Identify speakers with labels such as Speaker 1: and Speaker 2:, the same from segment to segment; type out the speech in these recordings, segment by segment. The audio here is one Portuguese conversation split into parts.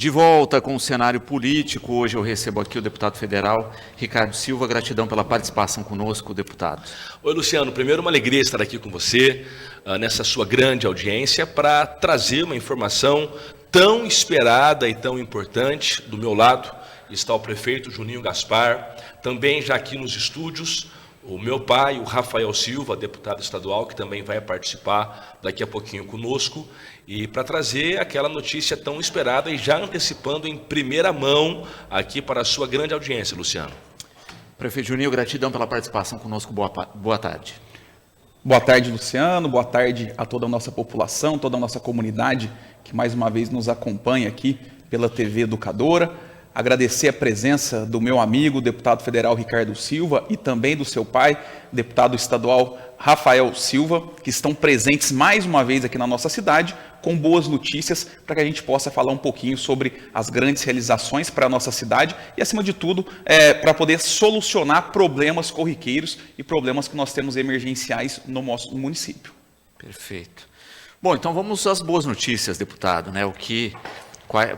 Speaker 1: De volta com o cenário político, hoje eu recebo aqui o deputado federal Ricardo Silva. Gratidão pela participação conosco, deputado.
Speaker 2: Oi, Luciano. Primeiro, uma alegria estar aqui com você, nessa sua grande audiência, para trazer uma informação tão esperada e tão importante. Do meu lado está o prefeito Juninho Gaspar, também já aqui nos estúdios, o meu pai, o Rafael Silva, deputado estadual, que também vai participar daqui a pouquinho conosco, e para trazer aquela notícia tão esperada e já antecipando em primeira mão aqui para a sua grande audiência, Luciano.
Speaker 1: Prefeito Juninho, gratidão pela participação conosco. Boa tarde.
Speaker 3: Boa tarde, Luciano. Boa tarde a toda a nossa população, toda a nossa comunidade que mais uma vez nos acompanha aqui pela TV Educadora. Agradecer a presença do meu amigo, deputado federal Ricardo Silva, e também do seu pai, deputado estadual Rafael Silva, que estão presentes mais uma vez aqui na nossa cidade, com boas notícias, para que a gente possa falar um pouquinho sobre as grandes realizações para a nossa cidade e, acima de tudo, para poder solucionar problemas corriqueiros e problemas que nós temos emergenciais no nosso município.
Speaker 1: Perfeito. Bom, então vamos às boas notícias, deputado, né?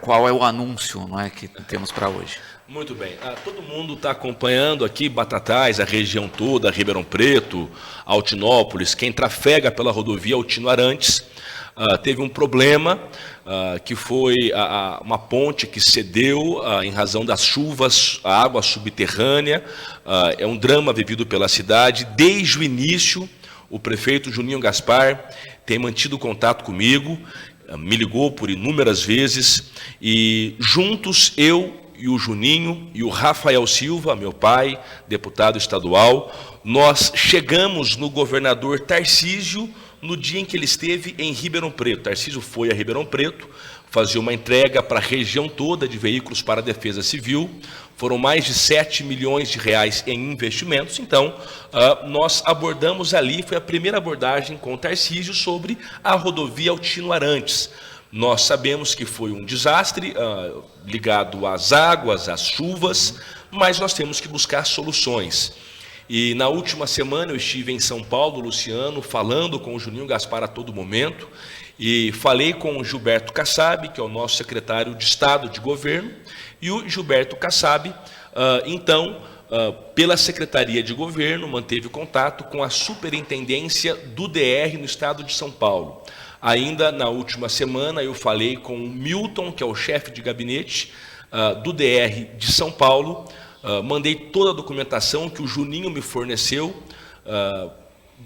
Speaker 1: Qual é o anúncio, não é, que temos para hoje?
Speaker 2: Muito bem. Todo mundo está acompanhando aqui Batatais, a região toda, Ribeirão Preto, Altinópolis. Quem trafega pela rodovia Altino Arantes teve um problema, que foi uma ponte que cedeu em razão das chuvas, a água subterrânea. É um drama vivido pela cidade. Desde o início, o prefeito Juninho Gaspar tem mantido contato comigo, me ligou por inúmeras vezes, e juntos eu e o Juninho e o Rafael Silva, meu pai, deputado estadual, nós chegamos no governador Tarcísio no dia em que ele esteve em Ribeirão Preto. Tarcísio foi a Ribeirão Preto fazer uma entrega para a região toda de veículos para a Defesa Civil. Foram mais de 7 milhões de reais em investimentos. Então, nós abordamos ali, foi a primeira abordagem com o Tarcísio sobre a rodovia Altino Arantes. Nós sabemos que foi um desastre ligado às águas, às chuvas, mas nós temos que buscar soluções. E na última semana eu estive em São Paulo, Luciano, falando com o Juninho Gaspar a todo momento, e falei com o Gilberto Kassab, que é o nosso secretário de Estado de Governo, e o Gilberto Kassab, pela Secretaria de Governo, manteve contato com a Superintendência do DR no Estado de São Paulo. Ainda na última semana eu falei com o Milton, que é o chefe de gabinete do DR de São Paulo, mandei toda a documentação que o Juninho me forneceu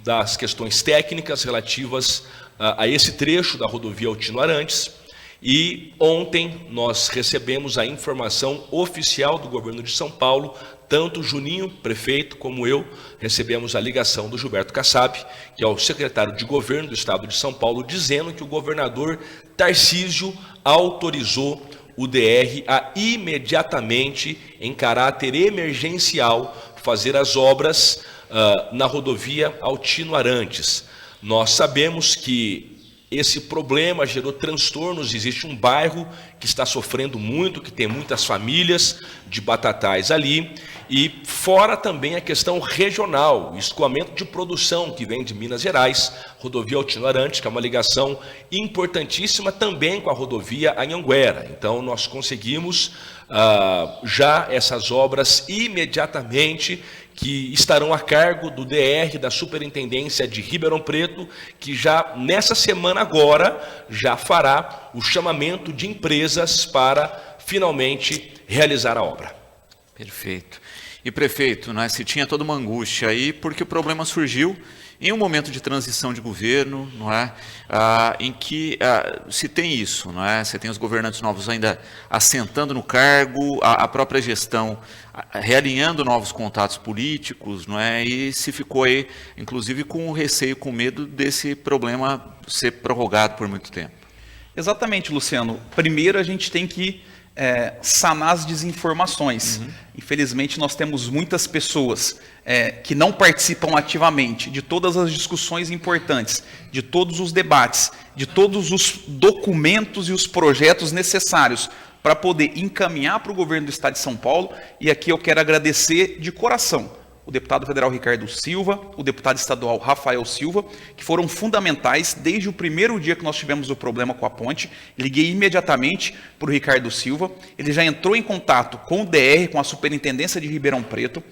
Speaker 2: das questões técnicas relativas a esse trecho da rodovia Altino Arantes, e ontem nós recebemos a informação oficial do governo de São Paulo. Tanto o Juninho, prefeito, como eu, recebemos a ligação do Gilberto Kassab, que é o secretário de governo do estado de São Paulo, dizendo que o governador Tarcísio autorizou o DR a imediatamente, em caráter emergencial, fazer as obras na rodovia Altino Arantes. Nós sabemos que esse problema gerou transtornos. Existe um bairro que está sofrendo muito, que tem muitas famílias de Batatais ali, e fora também a questão regional, o escoamento de produção que vem de Minas Gerais, rodovia Altino Arantes, que é uma ligação importantíssima também com a rodovia Anhanguera. Então nós conseguimos já essas obras imediatamente, que estarão a cargo do DR, da Superintendência de Ribeirão Preto, que já nessa semana agora já fará o chamamento de empresas para finalmente realizar a obra.
Speaker 1: Perfeito. E prefeito, né, se tinha toda uma angústia aí, porque o problema surgiu em um momento de transição de governo, não é? Em que se tem isso, não é? Você tem os governantes novos ainda assentando no cargo, a própria gestão realinhando novos contatos políticos, não é? E se ficou aí, inclusive, com receio, com medo desse problema ser prorrogado por muito tempo.
Speaker 3: Exatamente, Luciano. Primeiro a gente tem que sanar as desinformações. Infelizmente, nós temos muitas pessoas que não participam ativamente de todas as discussões importantes, de todos os debates, de todos os documentos e os projetos necessários para poder encaminhar para o governo do Estado de São Paulo. E aqui eu quero agradecer de coração o deputado federal Ricardo Silva, o deputado estadual Rafael Silva, que foram fundamentais desde o primeiro dia que nós tivemos o problema com a ponte. Liguei imediatamente para o Ricardo Silva, ele já entrou em contato com o DR, com a Superintendência de Ribeirão Preto.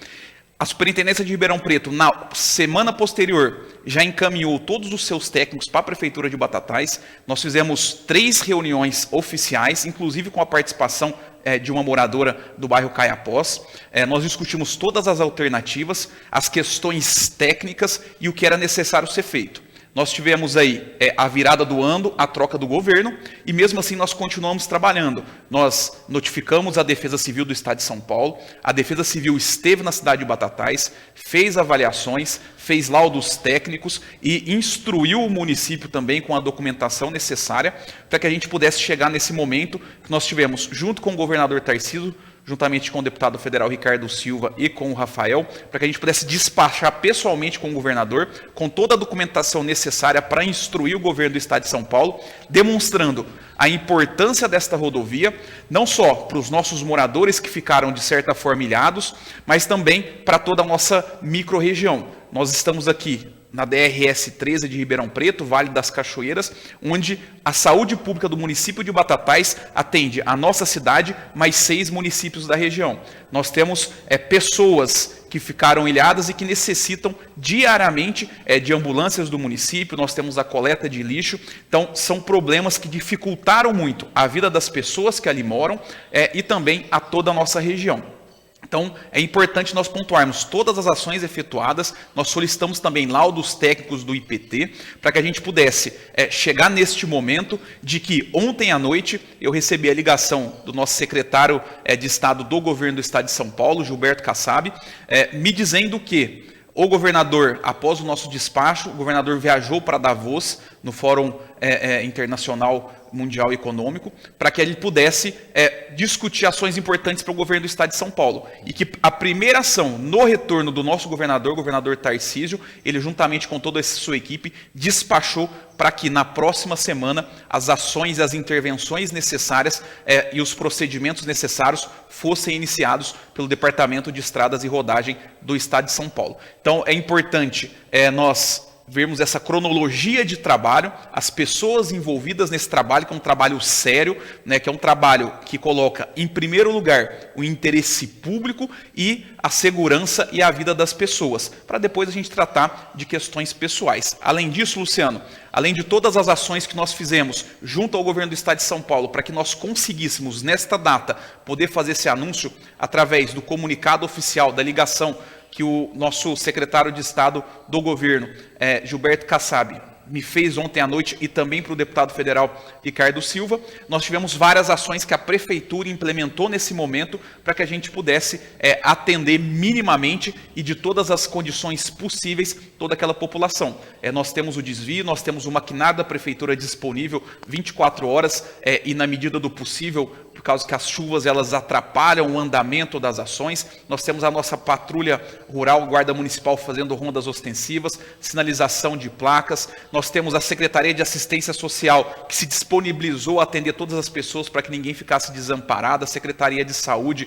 Speaker 3: A Superintendência de Ribeirão Preto, na semana posterior, já encaminhou todos os seus técnicos para a Prefeitura de Batatais. Nós fizemos 3 reuniões oficiais, inclusive com a participação de uma moradora do bairro Caiapós. Nós discutimos todas as alternativas, as questões técnicas e o que era necessário ser feito. Nós tivemos aí a virada do ano, a troca do governo, e mesmo assim nós continuamos trabalhando. Nós notificamos a Defesa Civil do Estado de São Paulo, a Defesa Civil esteve na cidade de Batatais, fez avaliações, fez laudos técnicos e instruiu o município também com a documentação necessária para que a gente pudesse chegar nesse momento que nós tivemos, junto com o governador Tarcísio, juntamente com o deputado federal Ricardo Silva e com o Rafael, para que a gente pudesse despachar pessoalmente com o governador, com toda a documentação necessária para instruir o governo do Estado de São Paulo, demonstrando a importância desta rodovia, não só para os nossos moradores que ficaram de certa forma ilhados, mas também para toda a nossa microrregião. Nós estamos aqui na DRS 13 de Ribeirão Preto, Vale das Cachoeiras, onde a saúde pública do município de Batatais atende a nossa cidade, mais 6 municípios da região. Nós temos pessoas que ficaram ilhadas e que necessitam diariamente de ambulâncias do município, nós temos a coleta de lixo, então são problemas que dificultaram muito a vida das pessoas que ali moram e também a toda a nossa região. Então, é importante nós pontuarmos todas as ações efetuadas, nós solicitamos também laudos técnicos do IPT, para que a gente pudesse chegar neste momento de que ontem à noite eu recebi a ligação do nosso secretário de Estado do Governo do Estado de São Paulo, Gilberto Kassab, me dizendo que o governador, após o nosso despacho, o governador viajou para Davos, no Fórum Internacional Mundial Econômico, para que ele pudesse discutir ações importantes para o governo do Estado de São Paulo. E que a primeira ação no retorno do nosso governador, o governador Tarcísio, ele juntamente com toda a sua equipe, despachou para que na próxima semana as ações e as intervenções necessárias e os procedimentos necessários fossem iniciados pelo Departamento de Estradas e Rodagem do Estado de São Paulo. Então é importante nós vermos essa cronologia de trabalho, as pessoas envolvidas nesse trabalho, que é um trabalho sério, que é um trabalho que coloca em primeiro lugar o interesse público e a segurança e a vida das pessoas, para depois a gente tratar de questões pessoais. Além disso, Luciano, além de todas as ações que nós fizemos junto ao governo do Estado de São Paulo, para que nós conseguíssemos, nesta data, poder fazer esse anúncio através do comunicado oficial da ligação que o nosso secretário de Estado do governo, Gilberto Kassab, me fez ontem à noite e também para o deputado federal Ricardo Silva, nós tivemos várias ações que a prefeitura implementou nesse momento para que a gente pudesse atender minimamente e de todas as condições possíveis toda aquela população. Nós temos o desvio, nós temos o maquinário da prefeitura disponível 24 horas e na medida do possível, por causa que as chuvas elas atrapalham o andamento das ações. Nós temos a nossa patrulha rural, guarda municipal fazendo rondas ostensivas, sinalização de placas. Nós temos a Secretaria de Assistência Social que se disponibilizou a atender todas as pessoas para que ninguém ficasse desamparado, a Secretaria de Saúde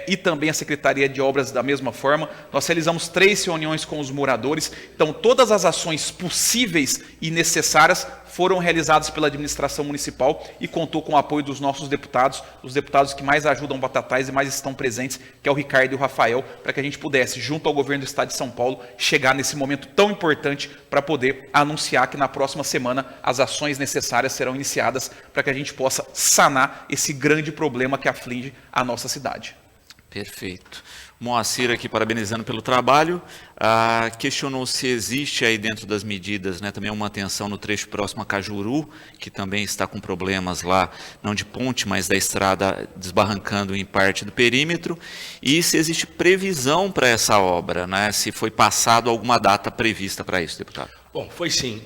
Speaker 3: e também a Secretaria de Obras da mesma forma. Nós realizamos 3 reuniões com os moradores. Então todas as ações possíveis e necessárias foram realizadas pela administração municipal e contou com o apoio dos nossos deputados, os deputados que mais ajudam Batatais e mais estão presentes, que é o Ricardo e o Rafael, para que a gente pudesse, junto ao governo do Estado de São Paulo, chegar nesse momento tão importante para poder anunciar que na próxima semana as ações necessárias serão iniciadas para que a gente possa sanar esse grande problema que aflige a nossa cidade.
Speaker 1: Perfeito. Moacir aqui parabenizando pelo trabalho, questionou se existe aí dentro das medidas, também uma atenção no trecho próximo a Cajuru, que também está com problemas lá, não de ponte, mas da estrada desbarrancando em parte do perímetro, e se existe previsão para essa obra, se foi passado alguma data prevista para isso, deputado.
Speaker 2: Bom, foi sim.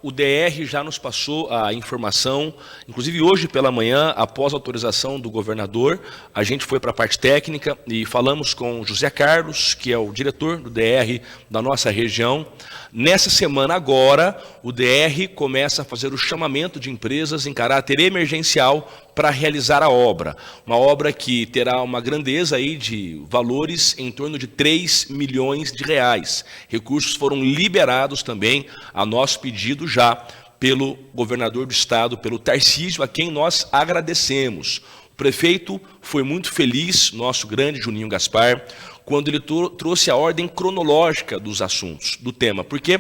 Speaker 2: O DR já nos passou a informação, inclusive hoje pela manhã, após a autorização do governador, a gente foi para a parte técnica e falamos com José Carlos, que é o diretor do DR da nossa região. Nessa semana agora, o DR começa a fazer o chamamento de empresas em caráter emergencial para realizar a obra. Uma obra que terá uma grandeza aí de valores em torno de 3 milhões de reais. Recursos foram liberados também a nosso pedido já pelo governador do estado, pelo Tarcísio, a quem nós agradecemos. O prefeito foi muito feliz, nosso grande Juninho Gaspar, quando ele trouxe a ordem cronológica dos assuntos, do tema. Porque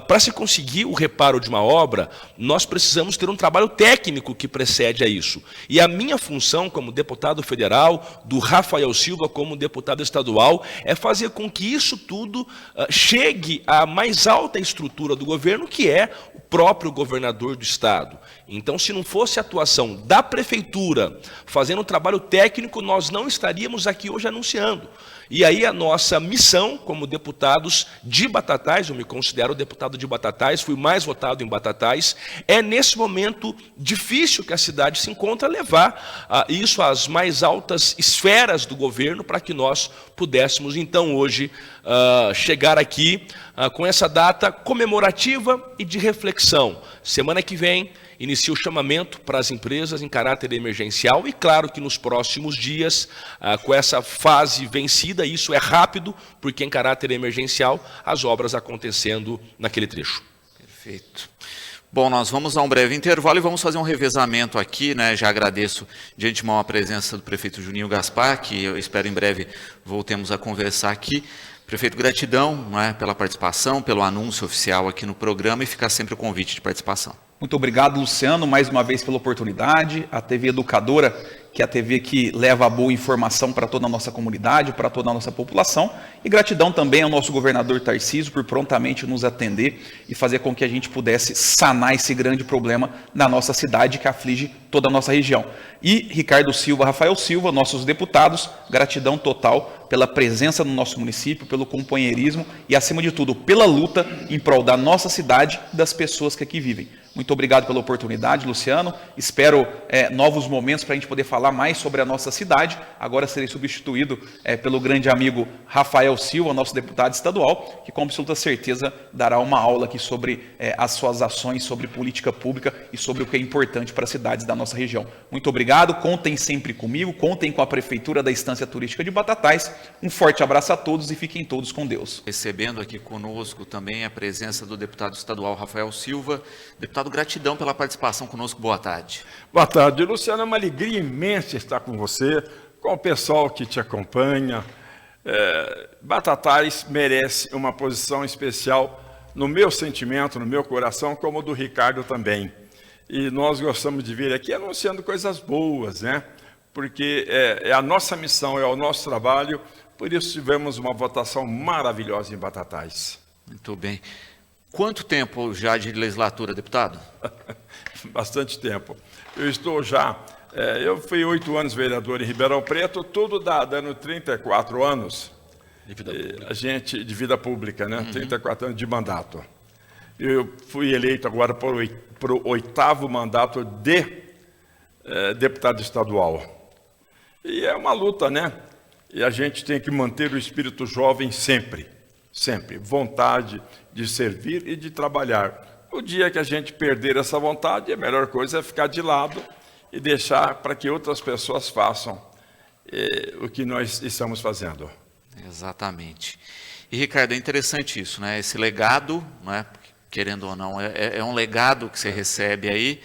Speaker 2: para se conseguir o reparo de uma obra, nós precisamos ter um trabalho técnico que precede a isso. E a minha função como deputado federal, do Rafael Silva como deputado estadual, é fazer com que isso tudo chegue à mais alta estrutura do governo, que é o próprio governador do estado. Então, se não fosse a atuação da prefeitura fazendo um trabalho técnico, nós não estaríamos aqui hoje anunciando. E aí a nossa missão como deputados de Batatais, eu me considero deputado de Batatais, fui mais votado em Batatais, é nesse momento difícil que a cidade se encontra levar isso às mais altas esferas do governo para que nós pudéssemos então hoje chegar aqui com essa data comemorativa e de reflexão. Semana que vem inicia o chamamento para as empresas em caráter emergencial e claro que nos próximos dias, com essa fase vencida, isso é rápido, porque em caráter emergencial, as obras acontecendo naquele trecho.
Speaker 1: Perfeito. Bom, nós vamos a um breve intervalo e vamos fazer um revezamento aqui, né? Já agradeço de antemão a presença do prefeito Juninho Gaspar, que eu espero em breve voltemos a conversar aqui. Prefeito, gratidão, não é, pela participação, pelo anúncio oficial aqui no programa e ficar sempre o convite de participação.
Speaker 3: Muito obrigado, Luciano, mais uma vez pela oportunidade. A TV Educadora, que é a TV que leva a boa informação para toda a nossa comunidade, para toda a nossa população. E gratidão também ao nosso governador Tarcísio por prontamente nos atender e fazer com que a gente pudesse sanar esse grande problema na nossa cidade que aflige toda a nossa região. E Ricardo Silva, Rafael Silva, nossos deputados, gratidão total pela presença no nosso município, pelo companheirismo e, acima de tudo, pela luta em prol da nossa cidade e das pessoas que aqui vivem. Muito obrigado pela oportunidade, Luciano. Espero novos momentos para a gente poder falar mais sobre a nossa cidade. Agora serei substituído pelo grande amigo Rafael Silva, nosso deputado estadual, que com absoluta certeza dará uma aula aqui sobre as suas ações, sobre política pública e sobre o que é importante para as cidades da nossa região. Muito obrigado, contem sempre comigo, contem com a Prefeitura da Estância Turística de Batatais. Um forte abraço a todos e fiquem todos com Deus.
Speaker 1: Recebendo aqui conosco também a presença do deputado estadual Rafael Silva. Deputado, gratidão pela participação conosco. Boa tarde.
Speaker 4: Boa tarde, Luciano. É uma alegria imensa estar com você, com o pessoal que te acompanha. Batatais merece uma posição especial no meu sentimento, no meu coração, como o do Ricardo também. E nós gostamos de vir aqui anunciando coisas boas, né? Porque é a nossa missão, é o nosso trabalho. Por isso tivemos uma votação maravilhosa em Batatais.
Speaker 1: Muito bem. Quanto tempo já de legislatura, deputado?
Speaker 4: Bastante tempo. Eu estou já... eu fui 8 anos vereador em Ribeirão Preto, tudo dando 34 anos
Speaker 2: De vida pública.
Speaker 4: A gente, de vida pública, né? 34 anos de mandato. Eu fui eleito agora para o 8º mandato de deputado estadual. E é uma luta, né? E a gente tem que manter o espírito jovem sempre, sempre. Vontade de servir e de trabalhar. O dia que a gente perder essa vontade, a melhor coisa é ficar de lado e deixar para que outras pessoas façam o que nós estamos fazendo.
Speaker 1: Exatamente. E, Ricardo, é interessante isso, né? Esse legado, né? Querendo ou não, é um legado que você recebe aí,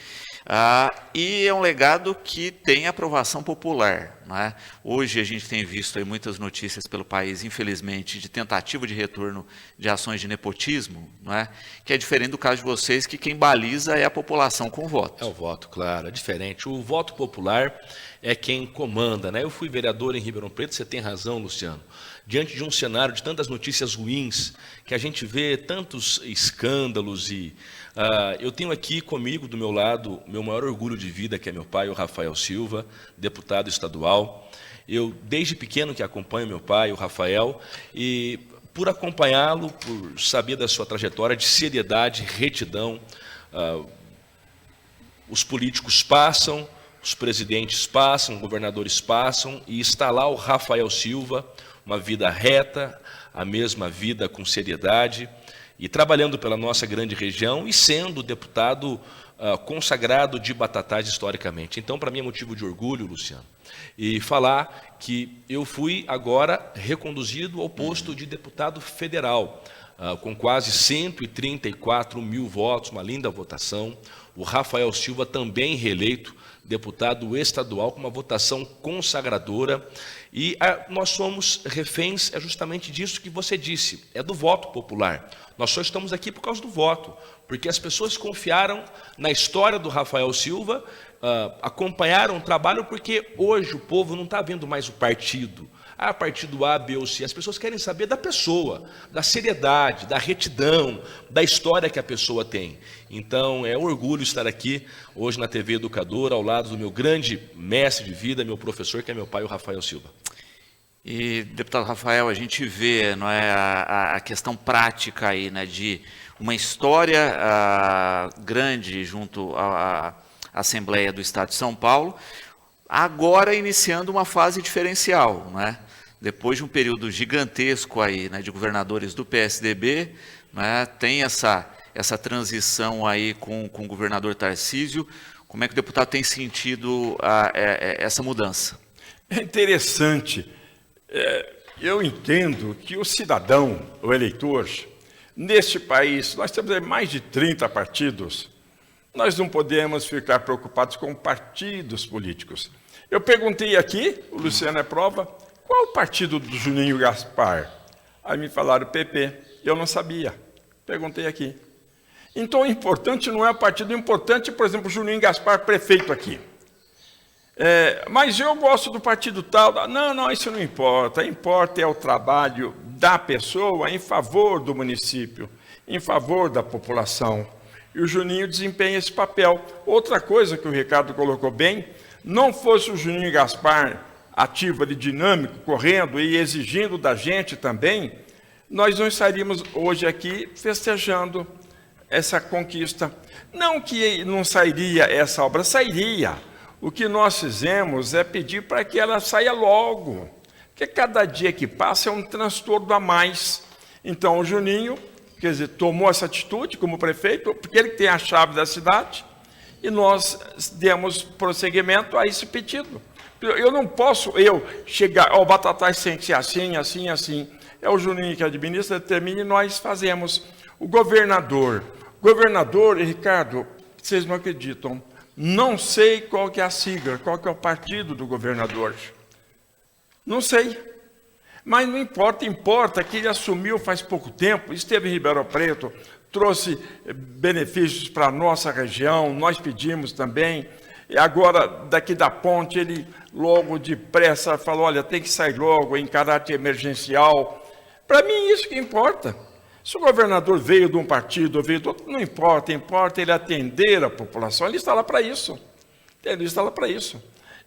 Speaker 1: e é um legado que tem aprovação popular, né? Hoje a gente tem visto aí muitas notícias pelo país, infelizmente, de tentativa de retorno de ações de nepotismo, né? Que é diferente do caso de vocês, que quem baliza é a população com o voto.
Speaker 2: É o voto, claro, é diferente. O voto popular é quem comanda, né? Eu fui vereador em Ribeirão Preto, você tem razão, Luciano. Diante de um cenário de tantas notícias ruins, que a gente vê tantos escândalos e... eu tenho aqui comigo, do meu lado, meu maior orgulho de vida, que é meu pai, o Rafael Silva, deputado estadual. Eu, desde pequeno, que acompanho meu pai, o Rafael, e por acompanhá-lo, por saber da sua trajetória de seriedade, retidão, os políticos passam, os presidentes passam, governadores passam, e está lá o Rafael Silva, uma vida reta, a mesma vida com seriedade, e trabalhando pela nossa grande região e sendo deputado consagrado de Batatais historicamente. Então, para mim é motivo de orgulho, Luciano, e falar que eu fui agora reconduzido ao posto de deputado federal, com quase 134 mil votos, uma linda votação. O Rafael Silva também reeleito deputado estadual com uma votação consagradora. E nós somos reféns, é justamente disso que você disse, é do voto popular. Nós só estamos aqui por causa do voto, porque as pessoas confiaram na história do Rafael Silva, acompanharam o trabalho, porque hoje o povo não está vendo mais o partido. Partido A, B ou C. As pessoas querem saber da pessoa, da seriedade, da retidão, da história que a pessoa tem. Então, é um orgulho estar aqui hoje na TV Educadora, ao lado do meu grande mestre de vida, meu professor, que é meu pai, o Rafael Silva.
Speaker 1: E, deputado Rafael, a gente vê, não é, a questão prática aí, né, de uma história grande junto à Assembleia do Estado de São Paulo, agora iniciando uma fase diferencial, né? Depois de um período gigantesco aí, né, de governadores do PSDB, né, tem essa transição aí com o governador Tarcísio. Como é que o deputado tem sentido essa mudança?
Speaker 4: É interessante. Eu entendo que o cidadão, o eleitor, neste país, nós temos mais de 30 partidos, nós não podemos ficar preocupados com partidos políticos. Eu perguntei aqui, o Luciano é prova, qual o partido do Juninho Gaspar? Aí me falaram PP, eu não sabia, perguntei aqui. Então o importante não é o partido, o importante, por exemplo, o Juninho Gaspar, prefeito aqui. Mas eu gosto do partido tal. Não, isso não importa. Importa é o trabalho da pessoa em favor do município, em favor da população. E o Juninho desempenha esse papel. Outra coisa que o Ricardo colocou bem, não fosse o Juninho Gaspar ativo ali, dinâmico, correndo e exigindo da gente também, nós não estaríamos hoje aqui festejando essa conquista. Não que não sairia essa obra, sairia. O que nós fizemos é pedir para que ela saia logo, porque cada dia que passa é um transtorno a mais. Então o Juninho, quer dizer, tomou essa atitude como prefeito, porque ele tem a chave da cidade, e nós demos prosseguimento a esse pedido. Eu não posso chegar, o Batatais tem que ser assim, assim, assim. É o Juninho que administra, determina e nós fazemos. O governador, Ricardo, vocês não acreditam, não sei qual que é a sigla, qual que é o partido do governador. Não sei. Mas não importa, importa que ele assumiu faz pouco tempo, esteve em Ribeirão Preto, trouxe benefícios para a nossa região, nós pedimos também. E agora, daqui da ponte, ele logo depressa falou, olha, tem que sair logo em caráter emergencial. Para mim, isso que importa. Se o governador veio de um partido ou veio de outro, não importa, importa ele atender a população, ele está lá para isso. Ele está lá para isso.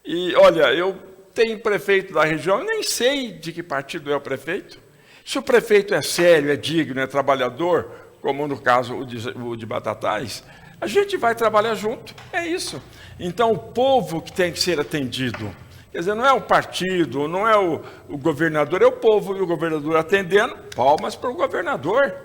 Speaker 4: E, olha, eu tenho prefeito da região, eu nem sei de que partido é o prefeito. Se o prefeito é sério, é digno, é trabalhador, como no caso o de Batatais, a gente vai trabalhar junto, é isso. Então, o povo que tem que ser atendido, quer dizer, não é o partido, não é o governador, é o povo e o governador atendendo, palmas para o governador.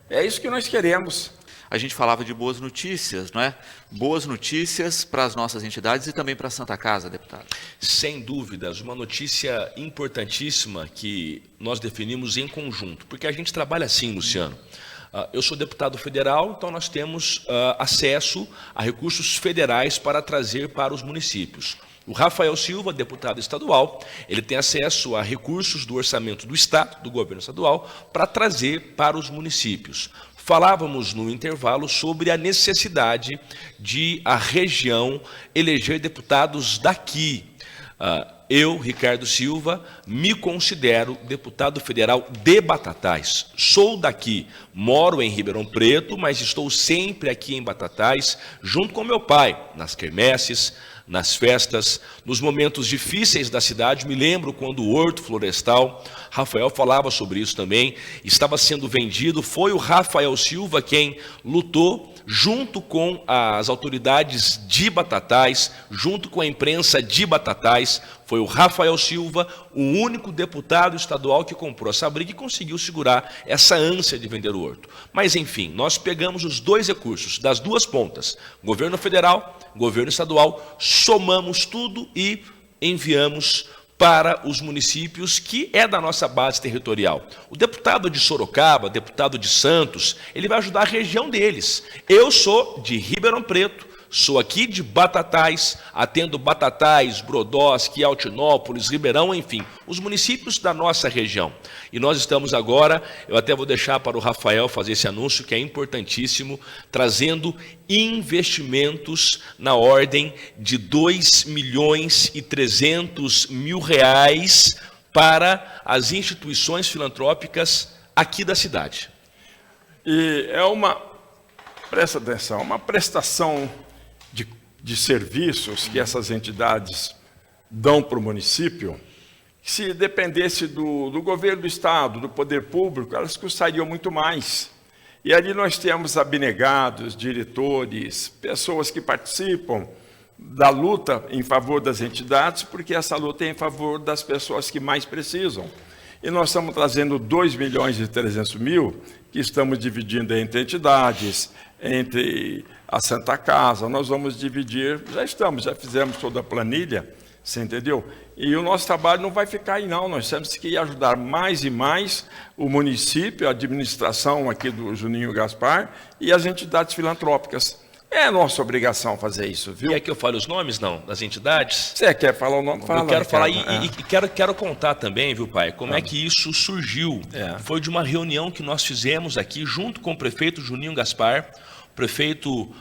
Speaker 4: É isso que nós queremos.
Speaker 1: A gente falava de boas notícias, não é? Boas notícias para as nossas entidades e também para a Santa Casa, deputado.
Speaker 2: Sem dúvidas, uma notícia importantíssima que nós definimos em conjunto, porque a gente trabalha assim, Luciano. Eu sou deputado federal, então nós temos acesso a recursos federais para trazer para os municípios. O Rafael Silva, deputado estadual, ele tem acesso a recursos do orçamento do Estado, do governo estadual, para trazer para os municípios. Falávamos no intervalo sobre a necessidade de a região eleger deputados daqui. Eu, Ricardo Silva, me considero deputado federal de Batatais. Sou daqui, moro em Ribeirão Preto, mas estou sempre aqui em Batatais, junto com meu pai, nas quermesses, nas festas, nos momentos difíceis da cidade. Me lembro quando o Horto Florestal, Rafael falava sobre isso também, estava sendo vendido. Foi o Rafael Silva quem lutou junto com as autoridades de Batatais, junto com a imprensa de Batatais, Foi o Rafael Silva, o único deputado estadual que comprou essa briga e conseguiu segurar essa ânsia de vender o horto. Mas, enfim, nós pegamos os dois recursos, das duas pontas, governo federal, governo estadual, somamos tudo e enviamos para os municípios, que é da nossa base territorial. O deputado de Sorocaba, deputado de Santos, ele vai ajudar a região deles. Eu sou de Ribeirão Preto, sou aqui de Batatais, atendo Batatais, Brodowski, Altinópolis, Ribeirão, enfim, os municípios da nossa região. E nós estamos agora, eu até vou deixar para o Rafael fazer esse anúncio, que é importantíssimo, trazendo investimentos na ordem de R$2.300.000 para as instituições filantrópicas aqui da cidade.
Speaker 4: E presta atenção, uma prestação de serviços que essas entidades dão para o município, que se dependesse do governo do estado, do poder público, elas custariam muito mais. E ali nós temos abnegados, diretores, pessoas que participam da luta em favor das entidades, porque essa luta é em favor das pessoas que mais precisam. E nós estamos trazendo R$2.300.000, que estamos dividindo entre entidades, entre a Santa Casa, nós vamos dividir, já fizemos toda a planilha, você entendeu? E o nosso trabalho não vai ficar aí não, nós temos que ajudar mais e mais o município, a administração aqui do Juninho Gaspar e as entidades filantrópicas. É nossa obrigação fazer isso, viu?
Speaker 2: Quer que eu fale os nomes, não, das entidades?
Speaker 4: Você quer falar o nome? Fala.
Speaker 2: Eu quero falar e quero contar também, viu, pai, como é que isso surgiu. Foi de uma reunião que nós fizemos aqui, junto com o prefeito Juninho Gaspar, o prefeito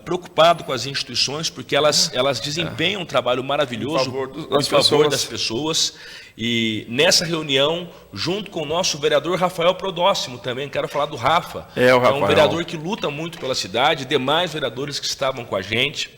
Speaker 2: preocupado com as instituições, porque elas desempenham um trabalho maravilhoso em favor das pessoas. E nessa reunião, junto com o nosso vereador Rafael Prodóximo também, quero falar do Rafa,
Speaker 4: é um
Speaker 2: vereador que luta muito pela cidade, demais vereadores que estavam com a gente.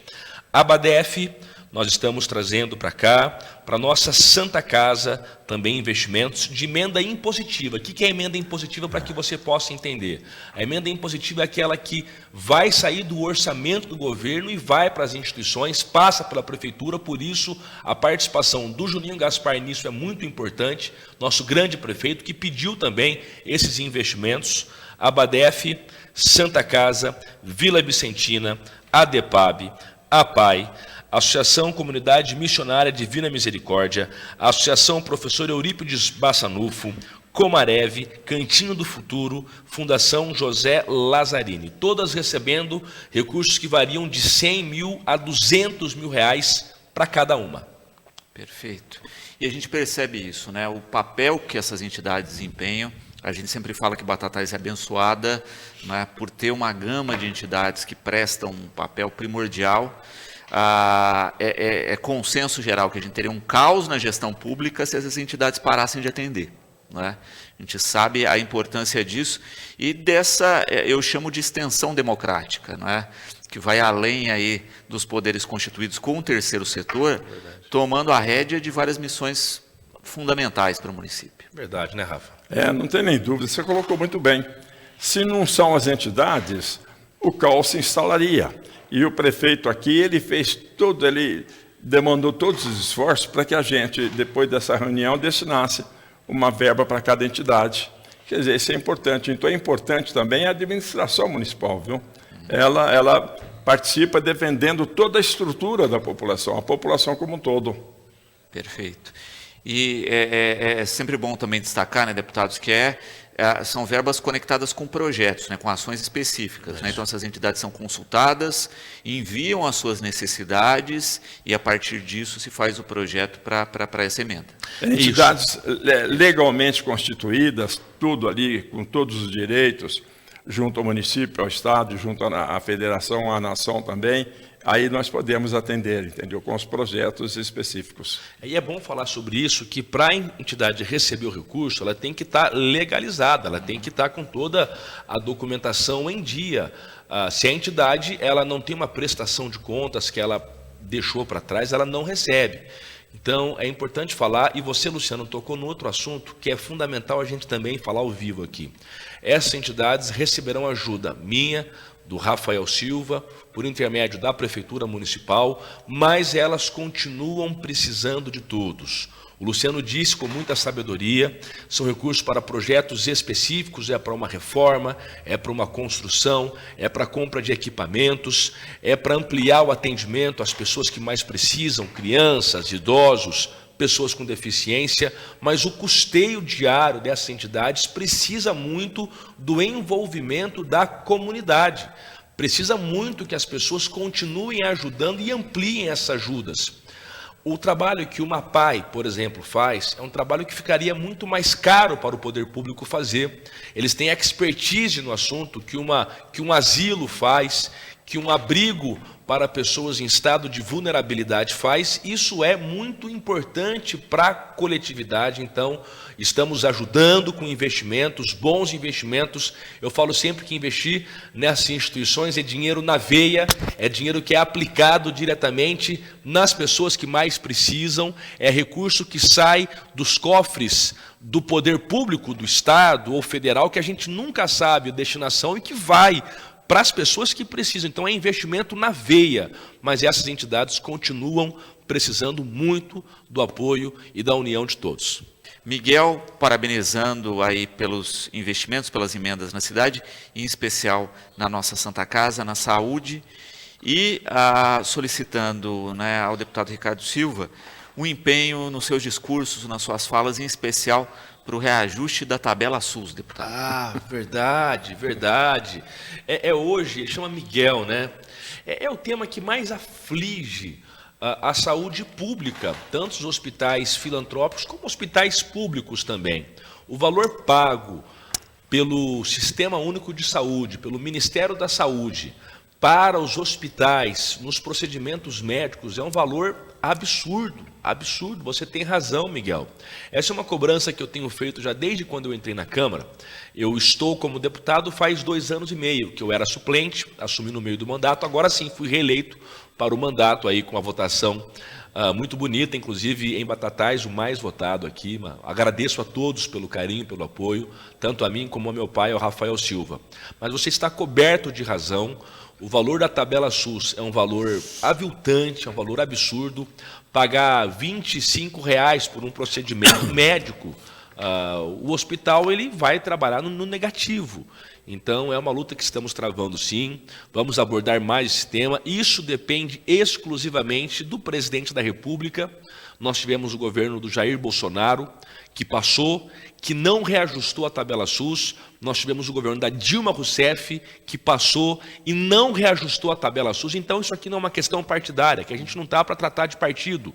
Speaker 2: A Badef, nós estamos trazendo para cá, para a nossa Santa Casa, também investimentos de emenda impositiva. O que é emenda impositiva, para que você possa entender? A emenda impositiva é aquela que vai sair do orçamento do governo e vai para as instituições, passa pela prefeitura, por isso a participação do Juninho Gaspar nisso é muito importante, nosso grande prefeito, que pediu também esses investimentos. A Badef, Santa Casa, Vila Vicentina, a DEPAB, a PAI, Associação Comunidade Missionária Divina Misericórdia, Associação Professor Eurípides Bassanufo, Comarev, Cantinho do Futuro, Fundação José Lazzarini, todas recebendo recursos que variam de R$100.000 a R$200.000 para cada uma.
Speaker 1: Perfeito. E a gente percebe isso, né? O papel que essas entidades desempenham. A gente sempre fala que Batatais é abençoada, né, por ter uma gama de entidades que prestam um papel primordial. É consenso geral que a gente teria um caos na gestão pública se essas entidades parassem de atender, né? A gente sabe a importância disso e dessa, eu chamo de extensão democrática, né? Que vai além aí dos poderes constituídos com o terceiro setor, tomando a rédea de várias missões fundamentais para o município.
Speaker 2: Verdade, né, Rafa?
Speaker 4: Não tem nem dúvida, você colocou muito bem. Se não são as entidades, o caos se instalaria. E o prefeito aqui, ele demandou todos os esforços para que a gente, depois dessa reunião, destinasse uma verba para cada entidade. Quer dizer, isso é importante. Então é importante também a administração municipal, viu? Ela participa defendendo toda a estrutura da população, a população como um todo.
Speaker 1: Perfeito. E é sempre bom também destacar, né, deputados, que são verbas conectadas com projetos, né, com ações específicas, né? Então essas entidades são consultadas, enviam as suas necessidades e a partir disso se faz o projeto para essa emenda.
Speaker 4: Entidades legalmente constituídas, tudo ali, com todos os direitos, junto ao município, ao estado, junto à federação, à nação também, aí nós podemos atender, entendeu? Com os projetos específicos.
Speaker 2: E é bom falar sobre isso, que para a entidade receber o recurso, ela tem que estar legalizada, ela tem que estar com toda a documentação em dia. Se a entidade ela não tem uma prestação de contas que ela deixou para trás, ela não recebe. Então, é importante falar, e você, Luciano, tocou no outro assunto, que é fundamental a gente também falar ao vivo aqui. Essas entidades receberão ajuda minha, do Rafael Silva, por intermédio da Prefeitura Municipal, mas elas continuam precisando de todos. O Luciano disse com muita sabedoria, são recursos para projetos específicos, é para uma reforma, é para uma construção, é para a compra de equipamentos, é para ampliar o atendimento às pessoas que mais precisam, crianças, idosos, pessoas com deficiência, mas o custeio diário dessas entidades precisa muito do envolvimento da comunidade. Precisa muito que as pessoas continuem ajudando e ampliem essas ajudas. O trabalho que o MAPAI, por exemplo, faz, é um trabalho que ficaria muito mais caro para o poder público fazer. Eles têm expertise no assunto que um asilo faz, que um abrigo para pessoas em estado de vulnerabilidade faz. Isso é muito importante para a coletividade, então estamos ajudando com investimentos, bons investimentos. Eu falo sempre que investir nessas instituições é dinheiro na veia, é dinheiro que é aplicado diretamente nas pessoas que mais precisam, é recurso que sai dos cofres do poder público, do Estado ou federal, que a gente nunca sabe a destinação e que vai para as pessoas que precisam. Então é investimento na veia, mas essas entidades continuam precisando muito do apoio e da união de todos.
Speaker 1: Miguel, parabenizando aí pelos investimentos, pelas emendas na cidade, em especial na nossa Santa Casa, na saúde, e solicitando, né, ao deputado Ricardo Silva um empenho nos seus discursos, nas suas falas, em especial para o reajuste da tabela SUS, deputado.
Speaker 2: Ah, verdade, verdade. Hoje, chama Miguel, né? É o tema que mais aflige a saúde pública, tanto os hospitais filantrópicos como hospitais públicos também. O valor pago pelo Sistema Único de Saúde, pelo Ministério da Saúde, para os hospitais, nos procedimentos médicos, é um valor absurdo, absurdo. Você tem razão, Miguel. Essa é uma cobrança que eu tenho feito já desde quando eu entrei na Câmara. Eu estou como deputado faz 2 anos e meio, que eu era suplente, assumi no meio do mandato, agora sim fui reeleito para o mandato aí com uma votação muito bonita, inclusive em Batatais, o mais votado aqui. Agradeço a todos pelo carinho, pelo apoio, tanto a mim como ao meu pai, ao Rafael Silva. Mas você está coberto de razão. O valor da tabela SUS é um valor aviltante, é um valor absurdo. Pagar R$ 25 por um procedimento médico, o hospital ele vai trabalhar no negativo. Então, é uma luta que estamos travando, sim. Vamos abordar mais esse tema. Isso depende exclusivamente do presidente da República. Nós tivemos o governo do Jair Bolsonaro, que passou, que não reajustou a tabela SUS. Nós tivemos o governo da Dilma Rousseff, que passou e não reajustou a tabela SUS. Então, isso aqui não é uma questão partidária, que a gente não está para tratar de partido,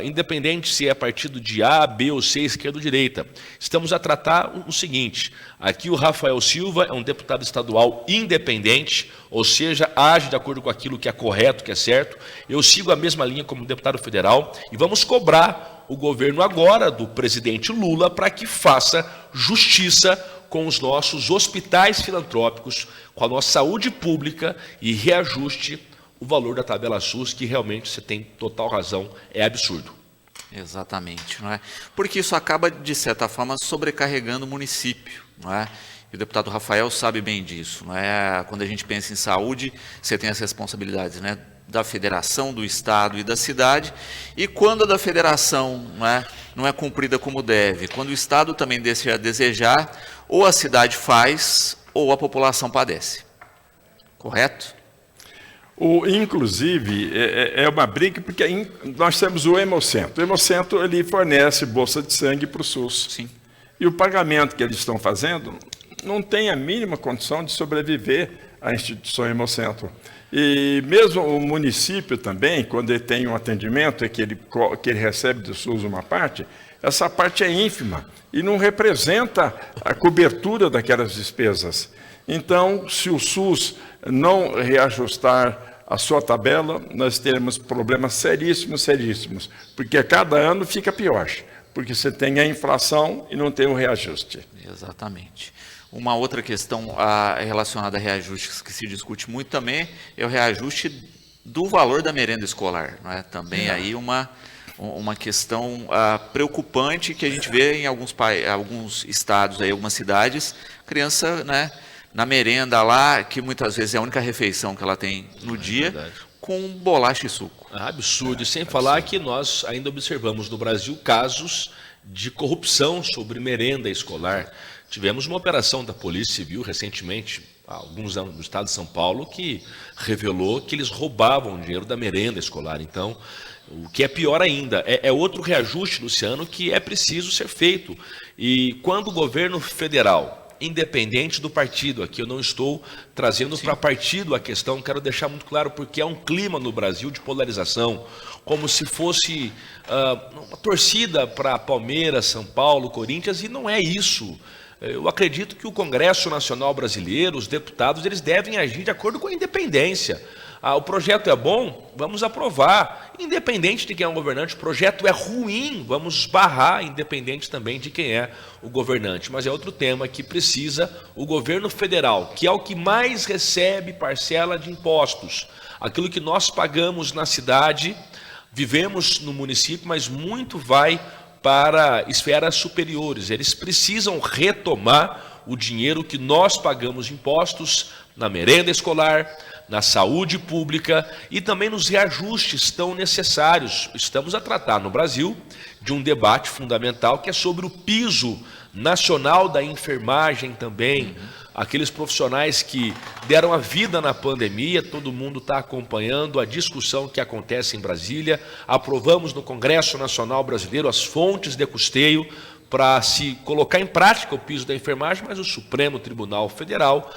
Speaker 2: independente se é partido de A, B ou C, esquerda ou direita. Estamos a tratar o seguinte: aqui o Rafael Silva é um deputado estadual independente, ou seja, age de acordo com aquilo que é correto, que é certo. Eu sigo a mesma linha como deputado federal e vamos cobrar o governo agora do presidente Lula para que faça justiça com os nossos hospitais filantrópicos, com a nossa saúde pública e reajuste o valor da tabela SUS, que realmente você tem total razão, é absurdo.
Speaker 1: Exatamente, não é? Porque isso acaba, de certa forma, sobrecarregando o município, não é? E o deputado Rafael sabe bem disso, não é? Quando a gente pensa em saúde, você tem as responsabilidades, né, da federação, do estado e da cidade, e quando a da federação não é cumprida como deve, quando o estado também deixa a desejar, ou a cidade faz, ou a população padece. Correto?
Speaker 4: Inclusive, é uma briga, porque nós temos o Hemocentro. O Hemocentro ele fornece bolsa de sangue para o SUS.
Speaker 1: Sim.
Speaker 4: E o pagamento que eles estão fazendo não tem a mínima condição de sobreviver à instituição Hemocentro. E mesmo o município também, quando ele tem um atendimento que ele recebe do SUS uma parte, essa parte é ínfima e não representa a cobertura daquelas despesas. Então, se o SUS não reajustar a sua tabela, nós teremos problemas seríssimos, seríssimos, porque a cada ano fica pior, porque você tem a inflação e não tem o reajuste.
Speaker 1: Exatamente. Uma outra questão relacionada a reajustes que se discute muito também é o reajuste do valor da merenda escolar, não é? Também aí uma questão preocupante que a gente vê em alguns estados, aí, algumas cidades, criança, né, na merenda lá, que muitas vezes é a única refeição que ela tem no dia,
Speaker 2: verdade.
Speaker 1: com bolacha e suco.
Speaker 2: Absurdo. E sem falar que nós ainda observamos no Brasil casos de corrupção sobre merenda escolar. Tivemos uma operação da Polícia Civil recentemente, há alguns anos, no estado de São Paulo, que revelou que eles roubavam dinheiro da merenda escolar. Então, o que é pior ainda, é outro reajuste, Luciano, que é preciso ser feito. E quando o governo federal, independente do partido, aqui eu não estou trazendo para partido a questão, quero deixar muito claro, porque há um clima no Brasil de polarização, como se fosse uma torcida para Palmeiras, São Paulo, Corinthians, e não é isso. Eu acredito que o Congresso Nacional Brasileiro, os deputados, eles devem agir de acordo com a independência. O projeto é bom, vamos aprovar, independente de quem é o governante. O projeto é ruim, vamos barrar, independente também de quem é o governante. Mas é outro tema que precisa o governo federal, que é o que mais recebe parcela de impostos. Aquilo que nós pagamos na cidade, vivemos no município, mas muito vai para esferas superiores. Eles precisam retomar o dinheiro que nós pagamos de impostos na merenda escolar, na saúde pública e também nos reajustes tão necessários. Estamos a tratar no Brasil de um debate fundamental que é sobre o piso nacional da enfermagem também. Aqueles profissionais que deram a vida na pandemia, todo mundo está acompanhando a discussão que acontece em Brasília. Aprovamos no Congresso Nacional Brasileiro as fontes de custeio para se colocar em prática o piso da enfermagem, mas o Supremo Tribunal Federal,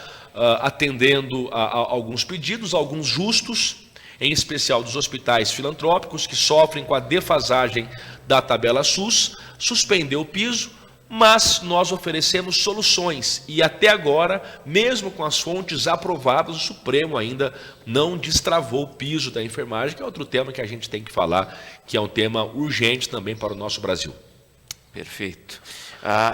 Speaker 2: atendendo a alguns pedidos, alguns justos, em especial dos hospitais filantrópicos que sofrem com a defasagem da tabela SUS, suspendeu o piso. Mas nós oferecemos soluções e até agora, mesmo com as fontes aprovadas, o Supremo ainda não destravou o piso da enfermagem, que é outro tema que a gente tem que falar, que é um tema urgente também para o nosso Brasil.
Speaker 1: Perfeito.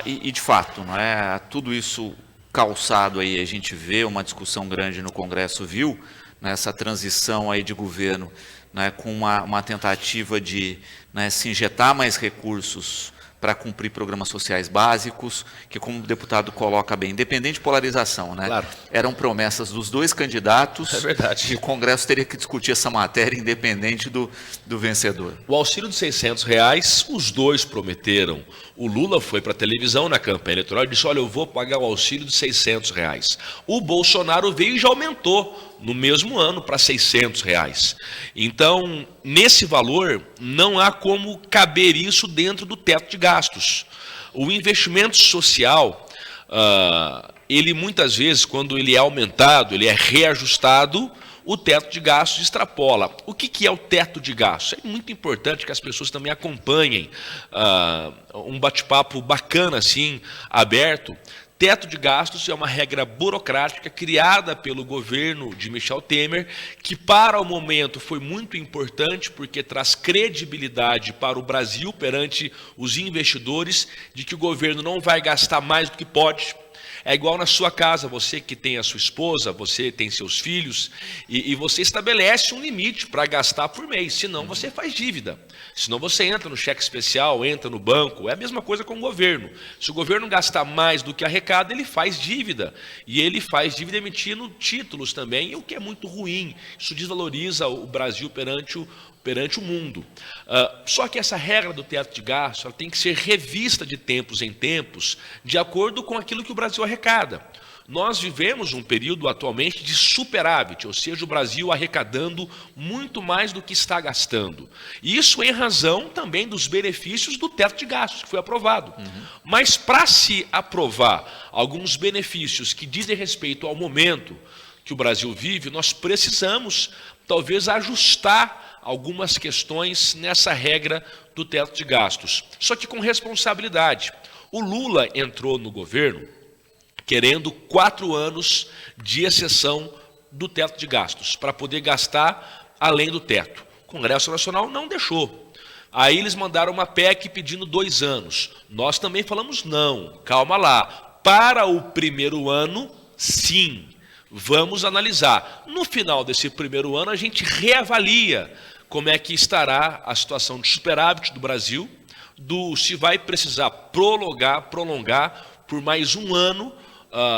Speaker 1: E de fato, não é, tudo isso calçado aí, a gente vê uma discussão grande no Congresso, viu, nessa transição aí de governo, né, com uma tentativa de, né, se injetar mais recursos para cumprir programas sociais básicos, que, como o deputado coloca bem, independente de polarização, né?
Speaker 2: Claro.
Speaker 1: Eram promessas dos dois candidatos.
Speaker 2: É verdade.
Speaker 1: E o Congresso teria que discutir essa matéria independente do vencedor.
Speaker 2: O auxílio de R$600, os dois prometeram. O Lula foi para a televisão na campanha eleitoral e disse, olha, eu vou pagar o auxílio de R$600. O Bolsonaro veio e já aumentou no mesmo ano para R$600. Então, nesse valor, não há como caber isso dentro do teto de gastos. O investimento social, ele muitas vezes, quando ele é aumentado, ele é reajustado, o teto de gastos extrapola. O que é o teto de gastos? É muito importante que as pessoas também acompanhem um bate-papo bacana, assim, aberto. Teto de gastos é uma regra burocrática criada pelo governo de Michel Temer, que para o momento foi muito importante porque traz credibilidade para o Brasil perante os investidores de que o governo não vai gastar mais do que pode. É igual na sua casa, você que tem a sua esposa, você tem seus filhos, e você estabelece um limite para gastar por mês, senão você faz dívida. Senão você entra no cheque especial, entra no banco, é a mesma coisa com o governo. Se o governo gastar mais do que arrecada, ele faz dívida. E ele faz dívida emitindo títulos também, o que é muito ruim. Isso desvaloriza o Brasil perante o mundo. Só que essa regra do teto de gastos ela tem que ser revista de tempos em tempos, de acordo com aquilo que o Brasil arrecada. Nós vivemos um período atualmente de superávit, ou seja, o Brasil arrecadando muito mais do que está gastando. E isso em razão também dos benefícios do teto de gastos, que foi aprovado. Mas para se aprovar alguns benefícios que dizem respeito ao momento que o Brasil vive, nós precisamos talvez ajustar algumas questões nessa regra do teto de gastos. Só que com responsabilidade. O Lula entrou no governo querendo 4 anos de exceção do teto de gastos, para poder gastar além do teto. O Congresso Nacional não deixou. Aí eles mandaram uma PEC pedindo 2 anos. Nós também falamos não, calma lá. Para o primeiro ano, sim, vamos analisar. No final desse primeiro ano, a gente reavalia como é que estará a situação de superávit do Brasil, se vai precisar prolongar por mais 1 ano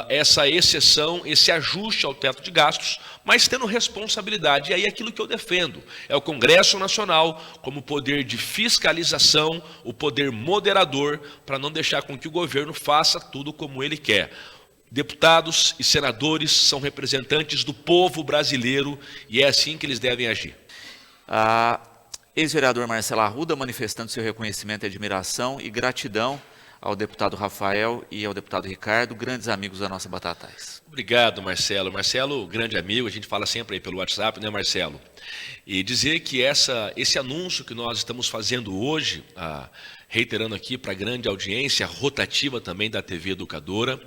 Speaker 2: essa exceção, esse ajuste ao teto de gastos, mas tendo responsabilidade. E aí aquilo que eu defendo é o Congresso Nacional como poder de fiscalização, o poder moderador, para não deixar com que o governo faça tudo como ele quer. Deputados e senadores são representantes do povo brasileiro e é assim que eles devem agir.
Speaker 1: Ex-vereador Marcelo Arruda manifestando seu reconhecimento, admiração e gratidão ao deputado Rafael e ao deputado Ricardo, grandes amigos da nossa Batatais.
Speaker 2: Obrigado, Marcelo. Marcelo, grande amigo, a gente fala sempre aí pelo WhatsApp, né, Marcelo? E dizer que esse anúncio que nós estamos fazendo hoje, reiterando aqui para a grande audiência, rotativa também da TV Educadora,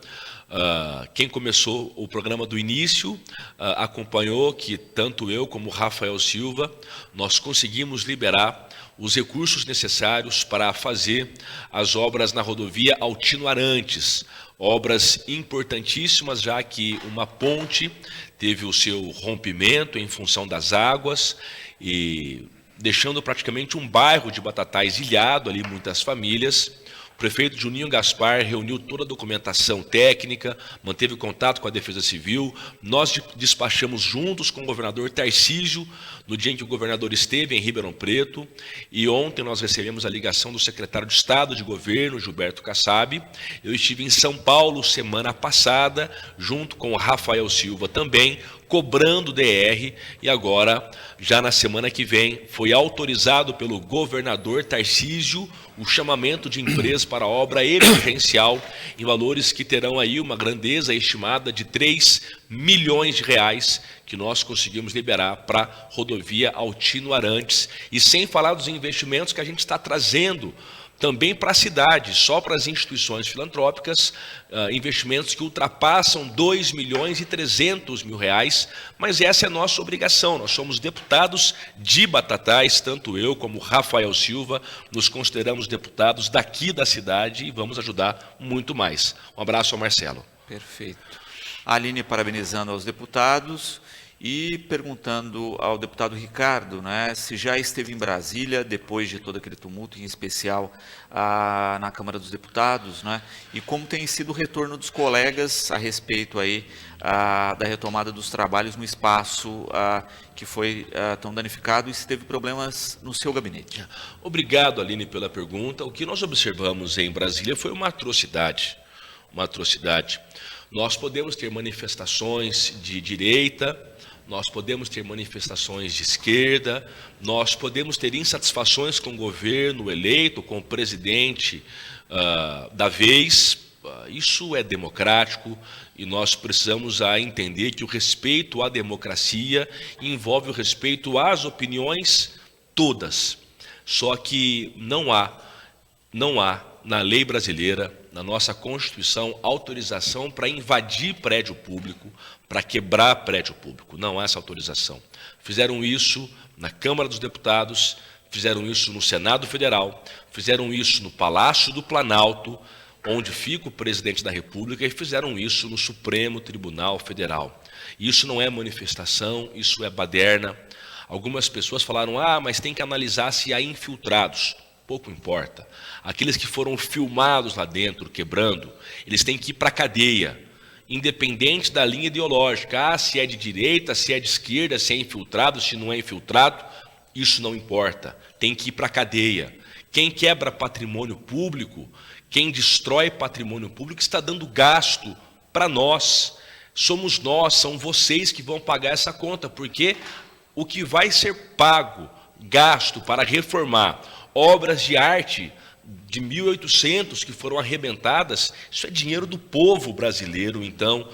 Speaker 2: quem começou o programa do início acompanhou que tanto eu como o Rafael Silva, nós conseguimos liberar os recursos necessários para fazer as obras na rodovia Altino Arantes, obras importantíssimas, já que uma ponte teve o seu rompimento em função das águas e deixando praticamente um bairro de Batatais ilhado ali, muitas famílias. O prefeito Juninho Gaspar reuniu toda a documentação técnica, manteve contato com a Defesa Civil, nós despachamos juntos com o governador Tarcísio, no dia em que o governador esteve em Ribeirão Preto, e ontem nós recebemos a ligação do secretário de Estado de Governo, Gilberto Kassab. Eu estive em São Paulo semana passada, junto com o Rafael Silva também, cobrando DR, e agora, já na semana que vem, foi autorizado pelo governador Tarcísio o chamamento de empresa para a obra emergencial em valores que terão aí uma grandeza estimada de 3 milhões de reais que nós conseguimos liberar para a rodovia Altino Arantes, e sem falar dos investimentos que a gente está trazendo também para a cidade, só para as instituições filantrópicas, investimentos que ultrapassam 2 milhões e 300 mil reais, mas essa é a nossa obrigação. Nós somos deputados de Batatais, tanto eu como Rafael Silva, nos consideramos deputados daqui da cidade e vamos ajudar muito mais. Um abraço ao Marcelo.
Speaker 1: Perfeito. A Aline parabenizando aos deputados e perguntando ao deputado Ricardo, né, se já esteve em Brasília depois de todo aquele tumulto, em especial na Câmara dos Deputados, né, e como tem sido o retorno dos colegas a respeito aí da retomada dos trabalhos no espaço que foi tão danificado, e se teve problemas no seu gabinete.
Speaker 2: Obrigado, Aline, pela pergunta. O que nós observamos em Brasília foi uma atrocidade, uma atrocidade. Nós podemos ter manifestações de direita, nós podemos ter manifestações de esquerda, nós podemos ter insatisfações com o governo eleito, com o presidente da vez. Isso é democrático e nós precisamos entender que o respeito à democracia envolve o respeito às opiniões todas. Só que não há na lei brasileira, na nossa Constituição, autorização para invadir prédio público, para quebrar prédio público. Não há essa autorização. Fizeram isso na Câmara dos Deputados, fizeram isso no Senado Federal, fizeram isso no Palácio do Planalto, onde fica o presidente da República, e fizeram isso no Supremo Tribunal Federal. Isso não é manifestação, isso é baderna. Algumas pessoas falaram, mas tem que analisar se há infiltrados. Pouco importa. Aqueles que foram filmados lá dentro, quebrando, eles têm que ir para a cadeia, independente da linha ideológica. Se é de direita, se é de esquerda, se é infiltrado, se não é infiltrado, isso não importa. Tem que ir para a cadeia. Quem quebra patrimônio público, quem destrói patrimônio público, está dando gasto para nós. Somos nós, são vocês que vão pagar essa conta, porque o que vai ser pago, gasto para reformar obras de arte de 1800 que foram arrebentadas, isso é dinheiro do povo brasileiro. Então,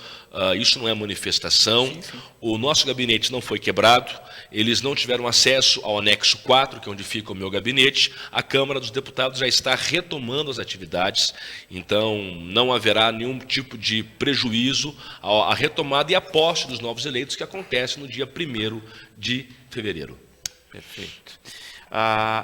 Speaker 2: isso não é manifestação. Sim. O nosso gabinete não foi quebrado, eles não tiveram acesso ao anexo 4, que é onde fica o meu gabinete. A Câmara dos Deputados já está retomando as atividades, então não haverá nenhum tipo de prejuízo à retomada e à posse dos novos eleitos, que acontece no dia 1º de fevereiro.
Speaker 1: Perfeito.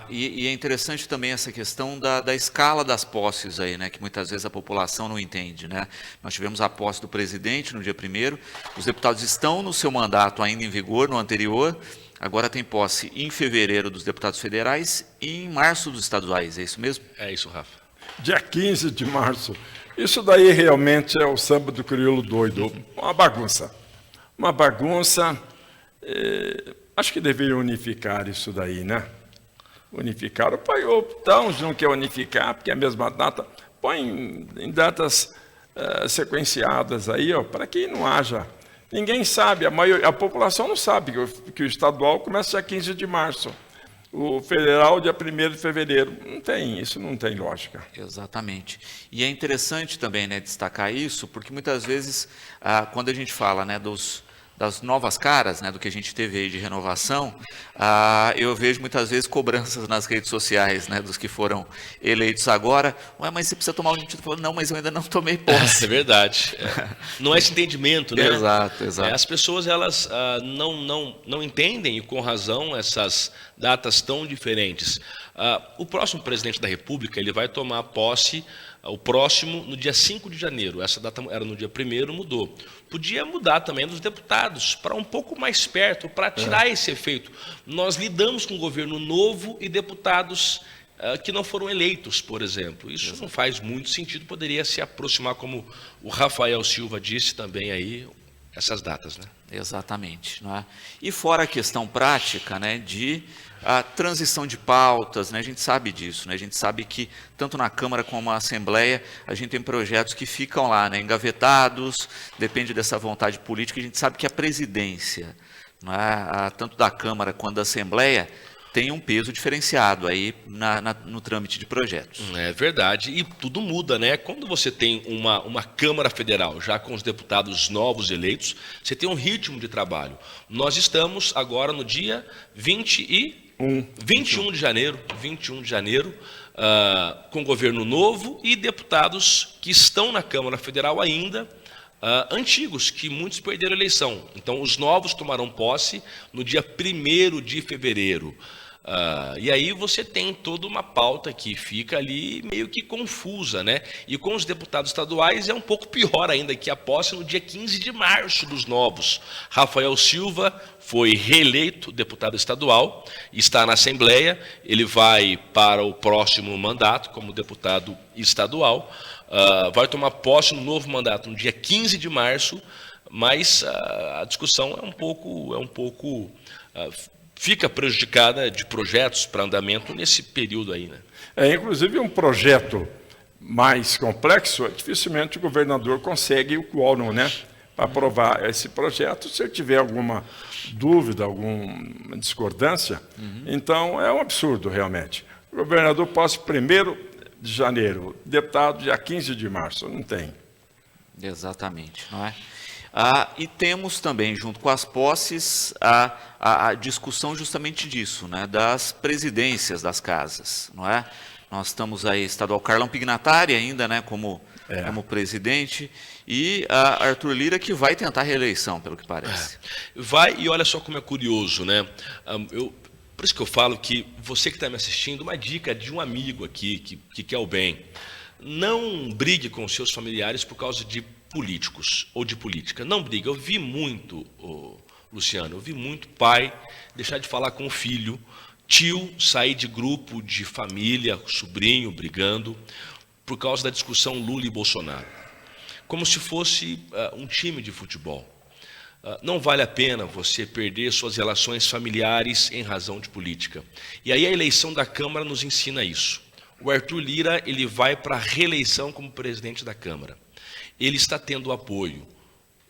Speaker 1: E é interessante também essa questão da escala das posses aí, né, que muitas vezes a população não entende, né? Nós tivemos a posse do presidente no dia 1º, os deputados estão no seu mandato ainda em vigor no anterior, agora tem posse em fevereiro dos deputados federais e em março dos estaduais, é isso mesmo?
Speaker 2: É isso, Rafa.
Speaker 4: Dia 15 de março Isso daí realmente é o samba do crioulo doido, uma bagunça. Uma bagunça, acho que deveria unificar isso daí, né? Unificar, uns não quer unificar, porque é a mesma data, põe em datas sequenciadas aí, para que não haja. Ninguém sabe, a população não sabe que o estadual começa dia 15 de março. O federal, dia 1º de fevereiro. Isso não tem lógica.
Speaker 1: Exatamente. E é interessante também, né, destacar isso, porque muitas vezes, quando a gente fala, né, das novas caras, né, do que a gente teve aí de renovação, eu vejo muitas vezes cobranças nas redes sociais, né, dos que foram eleitos agora. Ué, mas você precisa tomar um título? Não, mas eu ainda não tomei posse.
Speaker 2: É verdade. Não é esse entendimento, né?
Speaker 1: Exato.
Speaker 2: As pessoas, elas não entendem, e com razão, essas datas tão diferentes. O próximo presidente da República, ele vai tomar posse, o próximo, no dia 5 de janeiro. Essa data era no dia 1º, mudou. Podia mudar também dos deputados, para um pouco mais perto, para tirar esse efeito. Nós lidamos com um governo novo e deputados que não foram eleitos, por exemplo. Isso não faz muito sentido, poderia se aproximar, como o Rafael Silva disse também aí, essas datas, né?
Speaker 1: Exatamente. Não é? E fora a questão prática, né, de a transição de pautas, né, a gente sabe disso, né, a gente sabe que tanto na Câmara como na Assembleia a gente tem projetos que ficam lá, né, engavetados, depende dessa vontade política. A gente sabe que a presidência, não é, tanto da Câmara quanto da Assembleia, tem um peso diferenciado aí no trâmite de projetos.
Speaker 2: É verdade, e tudo muda, né? Quando você tem uma Câmara Federal, já com os deputados novos eleitos, você tem um ritmo de trabalho. Nós estamos agora no dia 21 de janeiro, com governo novo e deputados que estão na Câmara Federal ainda, antigos, que muitos perderam a eleição. Então, os novos tomarão posse no dia 1º de fevereiro. E aí você tem toda uma pauta que fica ali meio que confusa, né? E com os deputados estaduais é um pouco pior ainda, que a posse no dia 15 de março dos novos. Rafael Silva foi reeleito deputado estadual, está na Assembleia, ele vai para o próximo mandato como deputado estadual, vai tomar posse no novo mandato no dia 15 de março, mas a discussão é um pouco fica prejudicada de projetos para andamento nesse período aí, né?
Speaker 4: Inclusive um projeto mais complexo, dificilmente o governador consegue o quórum, né, para aprovar esse projeto. Se ele tiver alguma dúvida, alguma discordância, então é um absurdo realmente. O governador posse 1º de janeiro, deputado dia 15 de março, não tem.
Speaker 1: Exatamente, não é? E temos também, junto com as posses, a discussão justamente disso, né, das presidências das casas, não é? Nós estamos aí, estadual Carlão Pignatari ainda, né, como presidente, e Arthur Lira, que vai tentar a reeleição, pelo que parece.
Speaker 2: Vai, e olha só como é curioso, né? Por isso que eu falo que você que está me assistindo, uma dica de um amigo aqui que quer o bem: não brigue com seus familiares por causa de políticos ou de política. Não briga. Eu vi muito, Luciano, eu vi muito pai deixar de falar com o filho, tio sair de grupo de família, sobrinho brigando, por causa da discussão Lula e Bolsonaro. Como se fosse um time de futebol. Não vale a pena você perder suas relações familiares em razão de política. E aí a eleição da Câmara nos ensina isso. O Arthur Lira, ele vai para a reeleição como presidente da Câmara. Ele está tendo o apoio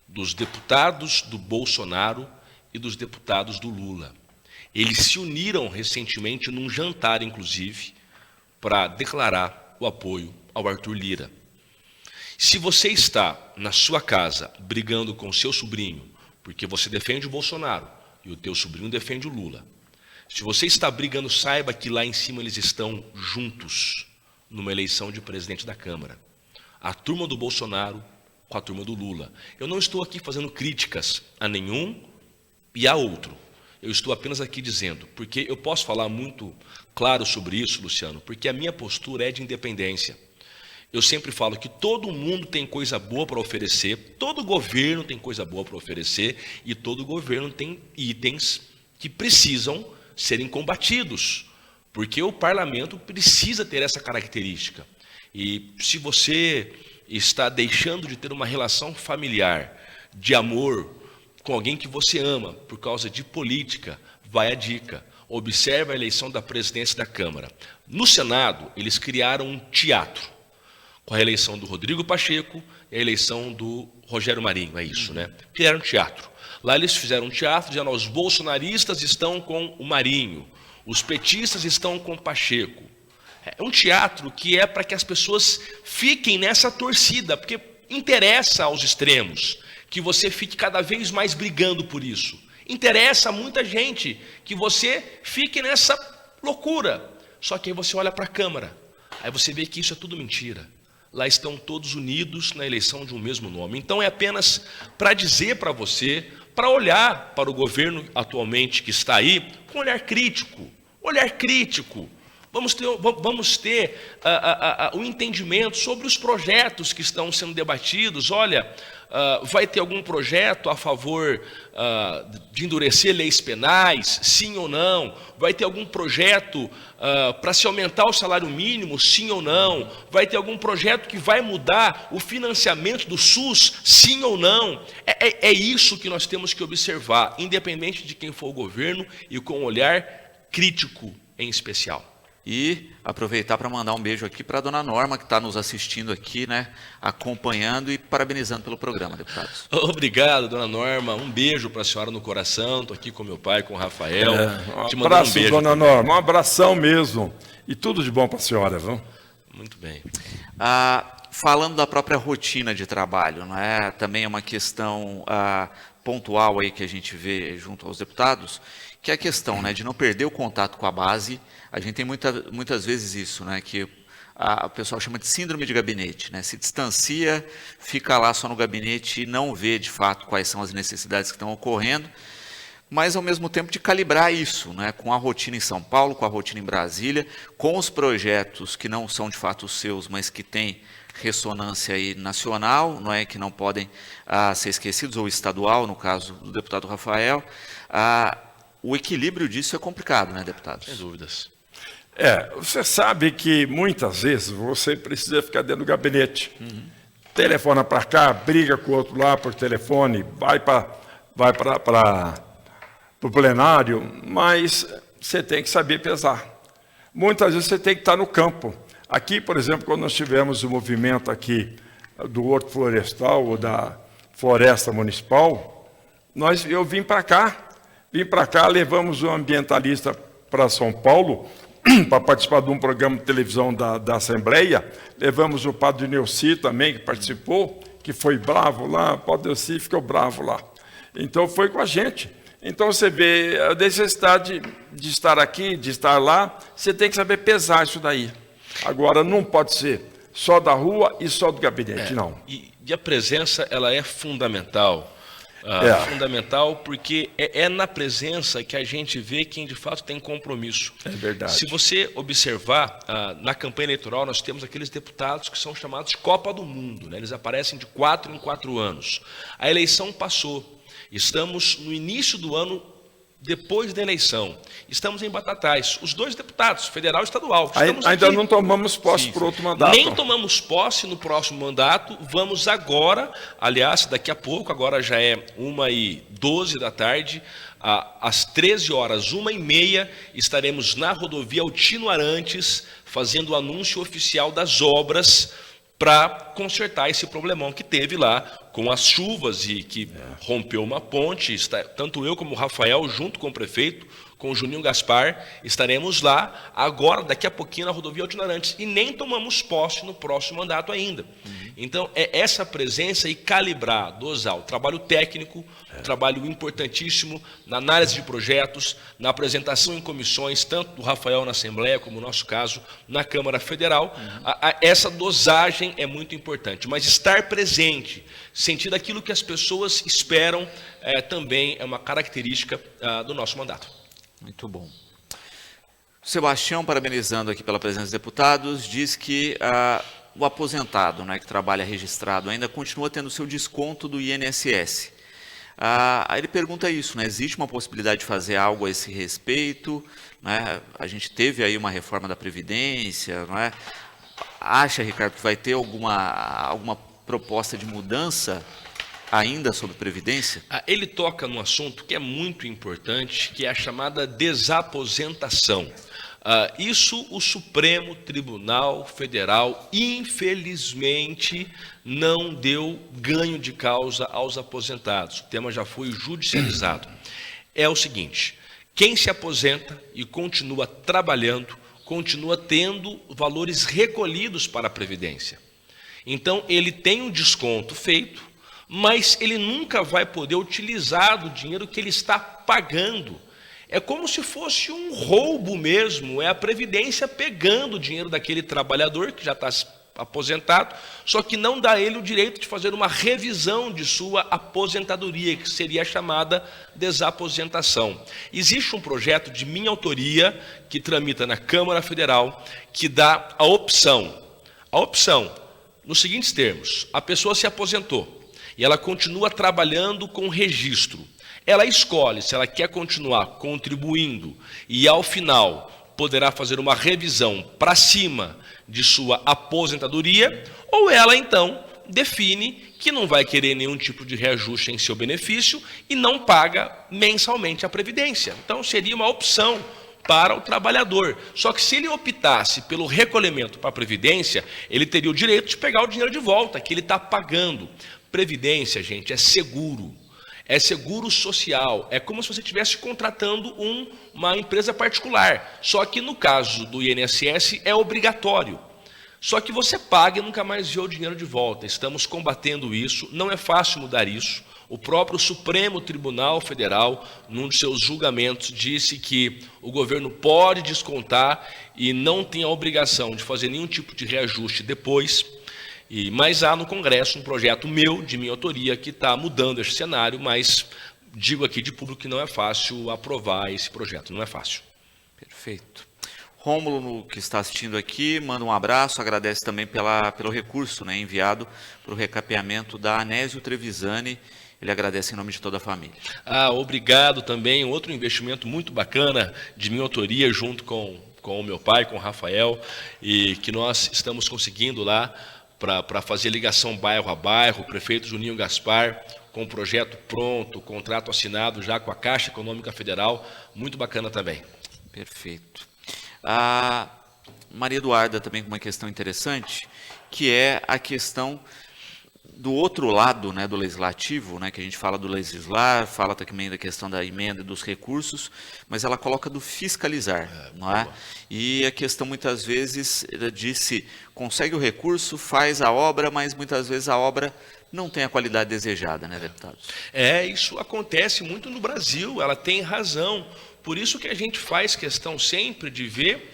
Speaker 2: dos deputados do Bolsonaro e dos deputados do Lula. Eles se uniram recentemente num jantar, inclusive, para declarar o apoio ao Arthur Lira. Se você está na sua casa brigando com o seu sobrinho, porque você defende o Bolsonaro e o teu sobrinho defende o Lula, se você está brigando, saiba que lá em cima eles estão juntos numa eleição de presidente da Câmara. A turma do Bolsonaro com a turma do Lula. Eu não estou aqui fazendo críticas a nenhum e a outro. Eu estou apenas aqui dizendo, porque eu posso falar muito claro sobre isso, Luciano, porque a minha postura é de independência. Eu sempre falo que todo mundo tem coisa boa para oferecer, todo governo tem coisa boa para oferecer e todo governo tem itens que precisam serem combatidos, porque o parlamento precisa ter essa característica. E se você está deixando de ter uma relação familiar, de amor, com alguém que você ama, por causa de política, vai a dica. Observe a eleição da presidência da Câmara. No Senado, eles criaram um teatro, com a eleição do Rodrigo Pacheco e a eleição do Rogério Marinho, é isso, né? Criaram um teatro. Lá eles fizeram um teatro dizendo, os bolsonaristas estão com o Marinho, os petistas estão com o Pacheco. É um teatro que é para que as pessoas fiquem nessa torcida, porque interessa aos extremos que você fique cada vez mais brigando por isso. Interessa a muita gente que você fique nessa loucura. Só que aí você olha para a Câmara, aí você vê que isso é tudo mentira. Lá estão todos unidos na eleição de um mesmo nome. Então é apenas para dizer para você, para olhar para o governo atualmente que está aí, com um olhar crítico. Olhar crítico. Vamos ter o entendimento sobre os projetos que estão sendo debatidos. Olha, vai ter algum projeto a favor de endurecer leis penais? Sim ou não? Vai ter algum projeto para se aumentar o salário mínimo? Sim ou não? Vai ter algum projeto que vai mudar o financiamento do SUS? Sim ou não? É isso que nós temos que observar, independente de quem for o governo e com um olhar crítico em especial.
Speaker 1: E aproveitar para mandar um beijo aqui para a dona Norma, que está nos assistindo aqui, né, acompanhando e parabenizando pelo programa, deputados.
Speaker 2: Obrigado, dona Norma. Um beijo para a senhora no coração. Estou aqui com meu pai, com o Rafael.
Speaker 4: Um abraço, dona Norma. Um abração mesmo. E tudo de bom para a senhora, viu?
Speaker 2: Muito bem.
Speaker 1: Falando da própria rotina de trabalho, não é? Também é uma questão pontual aí que a gente vê junto aos deputados, que é a questão, né, de não perder o contato com a base. A gente tem muitas vezes isso, né, que o pessoal chama de síndrome de gabinete, né, se distancia, fica lá só no gabinete e não vê de fato quais são as necessidades que estão ocorrendo, mas ao mesmo tempo de calibrar isso, né, com a rotina em São Paulo, com a rotina em Brasília, com os projetos que não são de fato os seus, mas que têm ressonância aí nacional, não é, que não podem ser esquecidos, ou estadual, no caso do deputado Rafael. O equilíbrio disso é complicado, né, deputado?
Speaker 2: Sem dúvidas.
Speaker 4: Você sabe que muitas vezes você precisa ficar dentro do gabinete. Telefona para cá, briga com o outro lá por telefone, vai para o plenário, mas você tem que saber pesar. Muitas vezes você tem que estar no campo. Aqui, por exemplo, quando nós tivemos o movimento aqui do Horto Florestal ou da Floresta Municipal, eu vim para cá, levamos o ambientalista para São Paulo para participar de um programa de televisão da Assembleia, levamos o padre Neuci também, que participou, que foi bravo lá, o padre Neuci ficou bravo lá. Então foi com a gente. Então você vê a necessidade de estar aqui, de estar lá, você tem que saber pesar isso daí. Agora, não pode ser só da rua e só do gabinete, não.
Speaker 2: E a presença, ela é fundamental. Fundamental porque é na presença que a gente vê quem de fato tem compromisso.
Speaker 4: É verdade.
Speaker 2: Se você observar, na campanha eleitoral nós temos aqueles deputados que são chamados de Copa do Mundo, né? Eles aparecem de 4 em 4 anos. A eleição passou, estamos no início do ano depois da eleição, estamos em Batatais, os dois deputados, federal e estadual.
Speaker 4: Ainda não tomamos posse por outro mandato.
Speaker 2: Nem tomamos posse no próximo mandato, vamos agora, aliás, daqui a pouco, agora já é 1h12 da tarde, às 13 horas, 1h30, estaremos na rodovia Altino Arantes, fazendo o anúncio oficial das obras para consertar esse problemão que teve lá com as chuvas e que rompeu uma ponte. Tanto eu como o Rafael, junto com o prefeito, com o Juninho Gaspar, estaremos lá agora, daqui a pouquinho, na rodovia Altino Arantes, e nem tomamos posse no próximo mandato ainda. Então, é essa presença e calibrar, dosar o trabalho técnico, um trabalho importantíssimo na análise de projetos, na apresentação em comissões, tanto do Rafael na Assembleia, como no nosso caso, na Câmara Federal. Essa dosagem é muito importante, mas estar presente, sentir aquilo que as pessoas esperam, também é uma característica do nosso mandato.
Speaker 1: Muito bom. Sebastião, parabenizando aqui pela presença dos deputados, diz que o aposentado, né, que trabalha registrado, ainda continua tendo seu desconto do INSS. Aí ele pergunta isso, né, existe uma possibilidade de fazer algo a esse respeito? Né? A gente teve aí uma reforma da Previdência, não é? acha, Ricardo, que vai ter alguma proposta de mudança ainda sobre Previdência?
Speaker 2: Ele toca num assunto que é muito importante, que é a chamada desaposentação. Isso o Supremo Tribunal Federal, infelizmente, não deu ganho de causa aos aposentados. O tema já foi judicializado. É o seguinte: quem se aposenta e continua trabalhando, continua tendo valores recolhidos para a Previdência. Então, ele tem um desconto feito, mas ele nunca vai poder utilizar do dinheiro que ele está pagando. É como se fosse um roubo mesmo, é a Previdência pegando o dinheiro daquele trabalhador que já está aposentado, só que não dá a ele o direito de fazer uma revisão de sua aposentadoria, que seria a chamada desaposentação. Existe um projeto de minha autoria, que tramita na Câmara Federal, que dá a opção, nos seguintes termos: a pessoa se aposentou e ela continua trabalhando com registro. Ela escolhe se ela quer continuar contribuindo e, ao final, poderá fazer uma revisão para cima de sua aposentadoria, ou ela, então, define que não vai querer nenhum tipo de reajuste em seu benefício e não paga mensalmente a Previdência. Então, seria uma opção para o trabalhador. Só que se ele optasse pelo recolhimento para a Previdência, ele teria o direito de pegar o dinheiro de volta, que ele está pagando. Previdência, gente, é seguro. É seguro social, é como se você estivesse contratando uma empresa particular, só que no caso do INSS é obrigatório. Só que você paga e nunca mais vê o dinheiro de volta. Estamos combatendo isso, não é fácil mudar isso. O próprio Supremo Tribunal Federal, num de seus julgamentos, disse que o governo pode descontar e não tem a obrigação de fazer nenhum tipo de reajuste depois. Mas há no Congresso um projeto meu, de minha autoria, que está mudando esse cenário, mas digo aqui de público que não é fácil aprovar esse projeto, não é fácil.
Speaker 1: Perfeito. Rômulo, que está assistindo aqui, manda um abraço, agradece também pelo recurso, né, enviado para o recapeamento da Anésio Trevisani. Ele agradece em nome de toda a família.
Speaker 2: Obrigado também. Outro investimento muito bacana de minha autoria, junto com o meu pai, com o Rafael, e que nós estamos conseguindo lá para fazer ligação bairro a bairro. O prefeito Juninho Gaspar, com o projeto pronto, contrato assinado já com a Caixa Econômica Federal, muito bacana também.
Speaker 1: Perfeito. A Maria Eduarda também com uma questão interessante, que é a questão do outro lado, né, do legislativo, né, que a gente fala do legislar, fala também da questão da emenda e dos recursos, mas ela coloca do fiscalizar, não é? E a questão muitas vezes disse, consegue o recurso, faz a obra, mas muitas vezes a obra não tem a qualidade desejada, né, deputados?
Speaker 2: Isso acontece muito no Brasil, ela tem razão. Por isso que a gente faz questão sempre de ver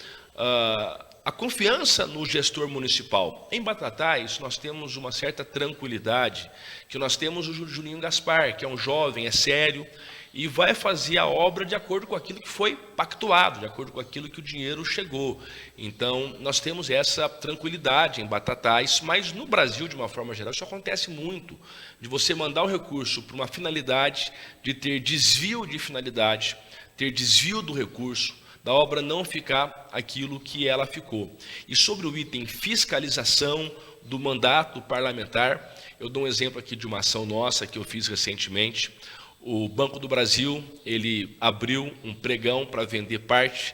Speaker 2: a confiança no gestor municipal. Em Batatais, nós temos uma certa tranquilidade, que nós temos o Juninho Gaspar, que é um jovem, é sério, e vai fazer a obra de acordo com aquilo que foi pactuado, de acordo com aquilo que o dinheiro chegou. Então, nós temos essa tranquilidade em Batatais, mas no Brasil, de uma forma geral, isso acontece muito, de você mandar o recurso para uma finalidade, de ter desvio de finalidade, ter desvio do recurso, da obra não ficar aquilo que ela ficou. E sobre o item fiscalização do mandato parlamentar, eu dou um exemplo aqui de uma ação nossa que eu fiz recentemente. O Banco do Brasil, ele abriu um pregão para vender parte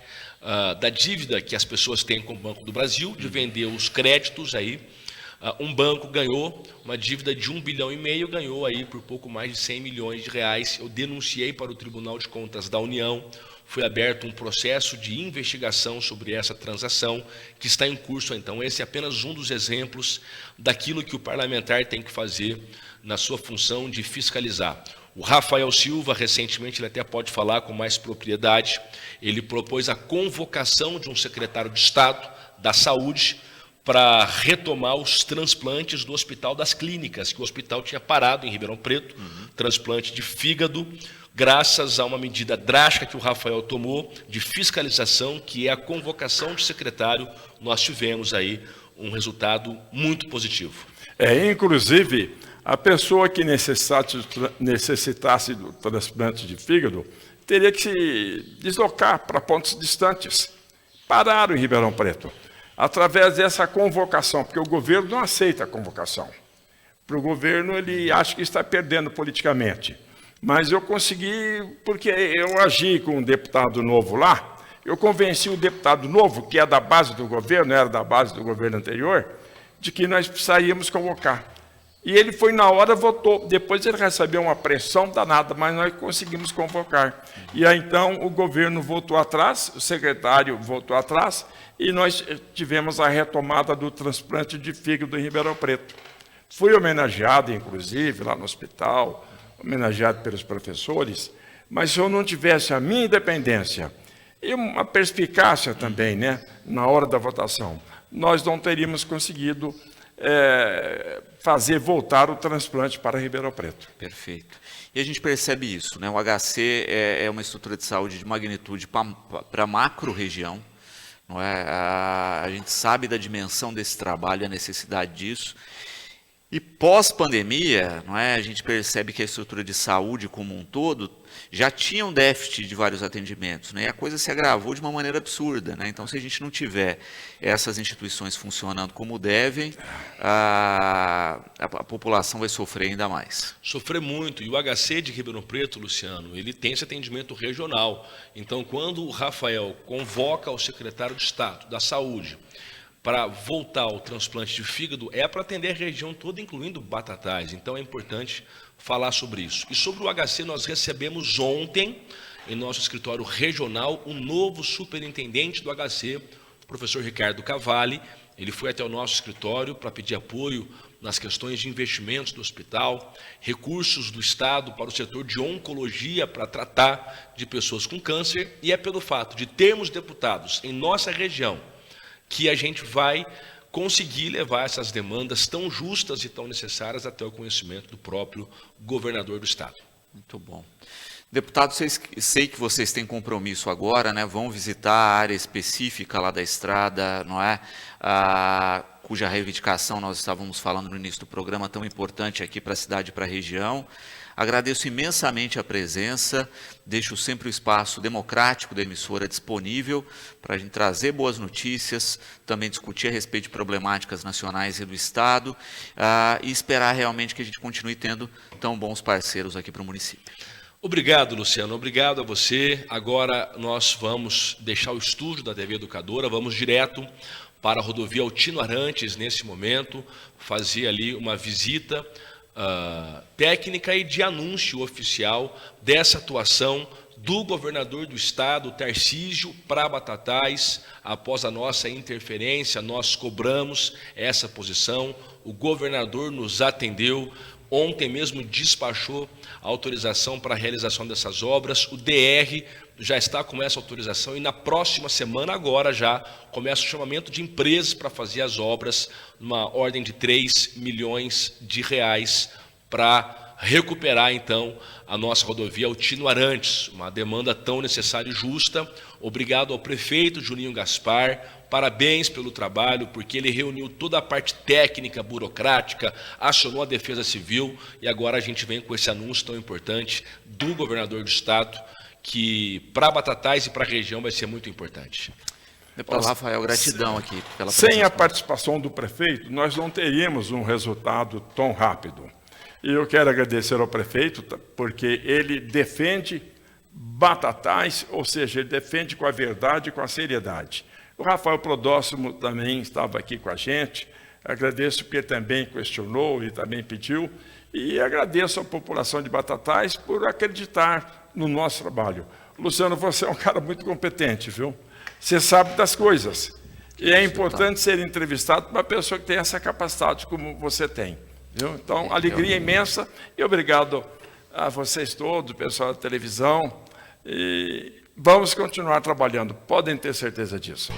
Speaker 2: da dívida que as pessoas têm com o Banco do Brasil, de vender os créditos aí. Um banco ganhou uma dívida de 1,5 bilhão, ganhou aí por pouco mais de 100 milhões de reais. Eu denunciei para o Tribunal de Contas da União. Foi aberto um processo de investigação sobre essa transação que está em curso. Então, esse é apenas um dos exemplos daquilo que o parlamentar tem que fazer na sua função de fiscalizar. O Rafael Silva, recentemente, ele até pode falar com mais propriedade, ele propôs a convocação de um secretário de Estado da Saúde para retomar os transplantes do Hospital das Clínicas, que o hospital tinha parado em Ribeirão Preto, transplante de fígado, graças a uma medida drástica que o Rafael tomou de fiscalização, que é a convocação de secretário. Nós tivemos aí um resultado muito positivo.
Speaker 4: Inclusive, a pessoa que necessitasse do transplante de fígado teria que se deslocar para pontos distantes. Pararam em Ribeirão Preto. através dessa convocação, porque o governo não aceita a convocação. Para o governo, ele acha que está perdendo politicamente. Mas eu consegui, porque eu agi com um deputado novo lá, eu convenci o deputado novo, que é da base do governo, era da base do governo anterior, de que nós precisaríamos convocar. E ele foi na hora, votou. Depois ele recebeu uma pressão danada, mas nós conseguimos convocar. E aí, então, o governo voltou atrás, o secretário voltou atrás, e nós tivemos a retomada do transplante de fígado em Ribeirão Preto. Fui homenageado, inclusive, lá no hospital, homenageado pelos professores, mas se eu não tivesse a minha independência e uma perspicácia também, né, na hora da votação, nós não teríamos conseguido fazer voltar o transplante para Ribeirão Preto.
Speaker 1: Perfeito. E a gente percebe isso, né? O HC é uma estrutura de saúde de magnitude para a macro-região, não é? A gente sabe da dimensão desse trabalho, a necessidade disso. E pós-pandemia, não é? A gente percebe que a estrutura de saúde como um todo já tinha um déficit de vários atendimentos, né? E a coisa se agravou de uma maneira absurda, né? Então, se a gente não tiver essas instituições funcionando como devem, a população vai sofrer ainda mais.
Speaker 2: Sofrer muito. E o HC de Ribeirão Preto, Luciano, ele tem esse atendimento regional. Então, quando o Rafael convoca o secretário de Estado da Saúde para voltar ao transplante de fígado, é para atender a região toda, incluindo Batatais. Então é importante falar sobre isso. E sobre o HC, nós recebemos ontem, em nosso escritório regional, um novo superintendente do HC, o professor Ricardo Cavalli. Ele foi até o nosso escritório para pedir apoio nas questões de investimentos do hospital, recursos do Estado para o setor de oncologia para tratar de pessoas com câncer. E é pelo fato de termos deputados em nossa região que a gente vai conseguir levar essas demandas tão justas e tão necessárias até o conhecimento do próprio governador do Estado.
Speaker 1: Muito bom. Deputado, sei que vocês têm compromisso agora, né? Vão visitar a área específica lá da estrada, não é? Cuja reivindicação nós estávamos falando no início do programa, tão importante aqui para a cidade e para a região. Agradeço imensamente a presença, deixo sempre o espaço democrático da emissora disponível para a gente trazer boas notícias, também discutir a respeito de problemáticas nacionais e do Estado, e esperar realmente que a gente continue tendo tão bons parceiros aqui para o município.
Speaker 2: Obrigado, Luciano. Obrigado a você. Agora nós vamos deixar o estúdio da TV Educadora, vamos direto para a rodovia Altino Arantes nesse momento, fazer ali uma visita técnica e de anúncio oficial dessa atuação do governador do estado, Tarcísio, para Batatais. Após a nossa interferência, nós cobramos essa posição, o governador nos atendeu, ontem mesmo despachou a autorização para a realização dessas obras, o DR já está com essa autorização e na próxima semana agora já começa o chamamento de empresas para fazer as obras, numa ordem de 3 milhões de reais para recuperar então a nossa rodovia Altino Arantes, uma demanda tão necessária e justa. Obrigado ao prefeito Juninho Gaspar, parabéns pelo trabalho, porque ele reuniu toda a parte técnica, burocrática, acionou a Defesa Civil e agora a gente vem com esse anúncio tão importante do governador do estado, que para Batatais e para a região vai ser muito importante.
Speaker 1: Deputado Rafael, gratidão aqui pela presença.
Speaker 4: Sem a participação do prefeito, nós não teríamos um resultado tão rápido. E eu quero agradecer ao prefeito, porque ele defende Batatais, ou seja, ele defende com a verdade e com a seriedade. O Rafael Prodóximo também estava aqui com a gente, agradeço porque também questionou e também pediu, e agradeço à população de Batatais por acreditar no nosso trabalho. Luciano, você é um cara muito competente, viu? Você sabe das coisas. E é importante ser entrevistado por uma pessoa que tem essa capacidade como você tem. Viu? Então, alegria imensa e obrigado a vocês todos, pessoal da televisão. E vamos continuar trabalhando, podem ter certeza disso.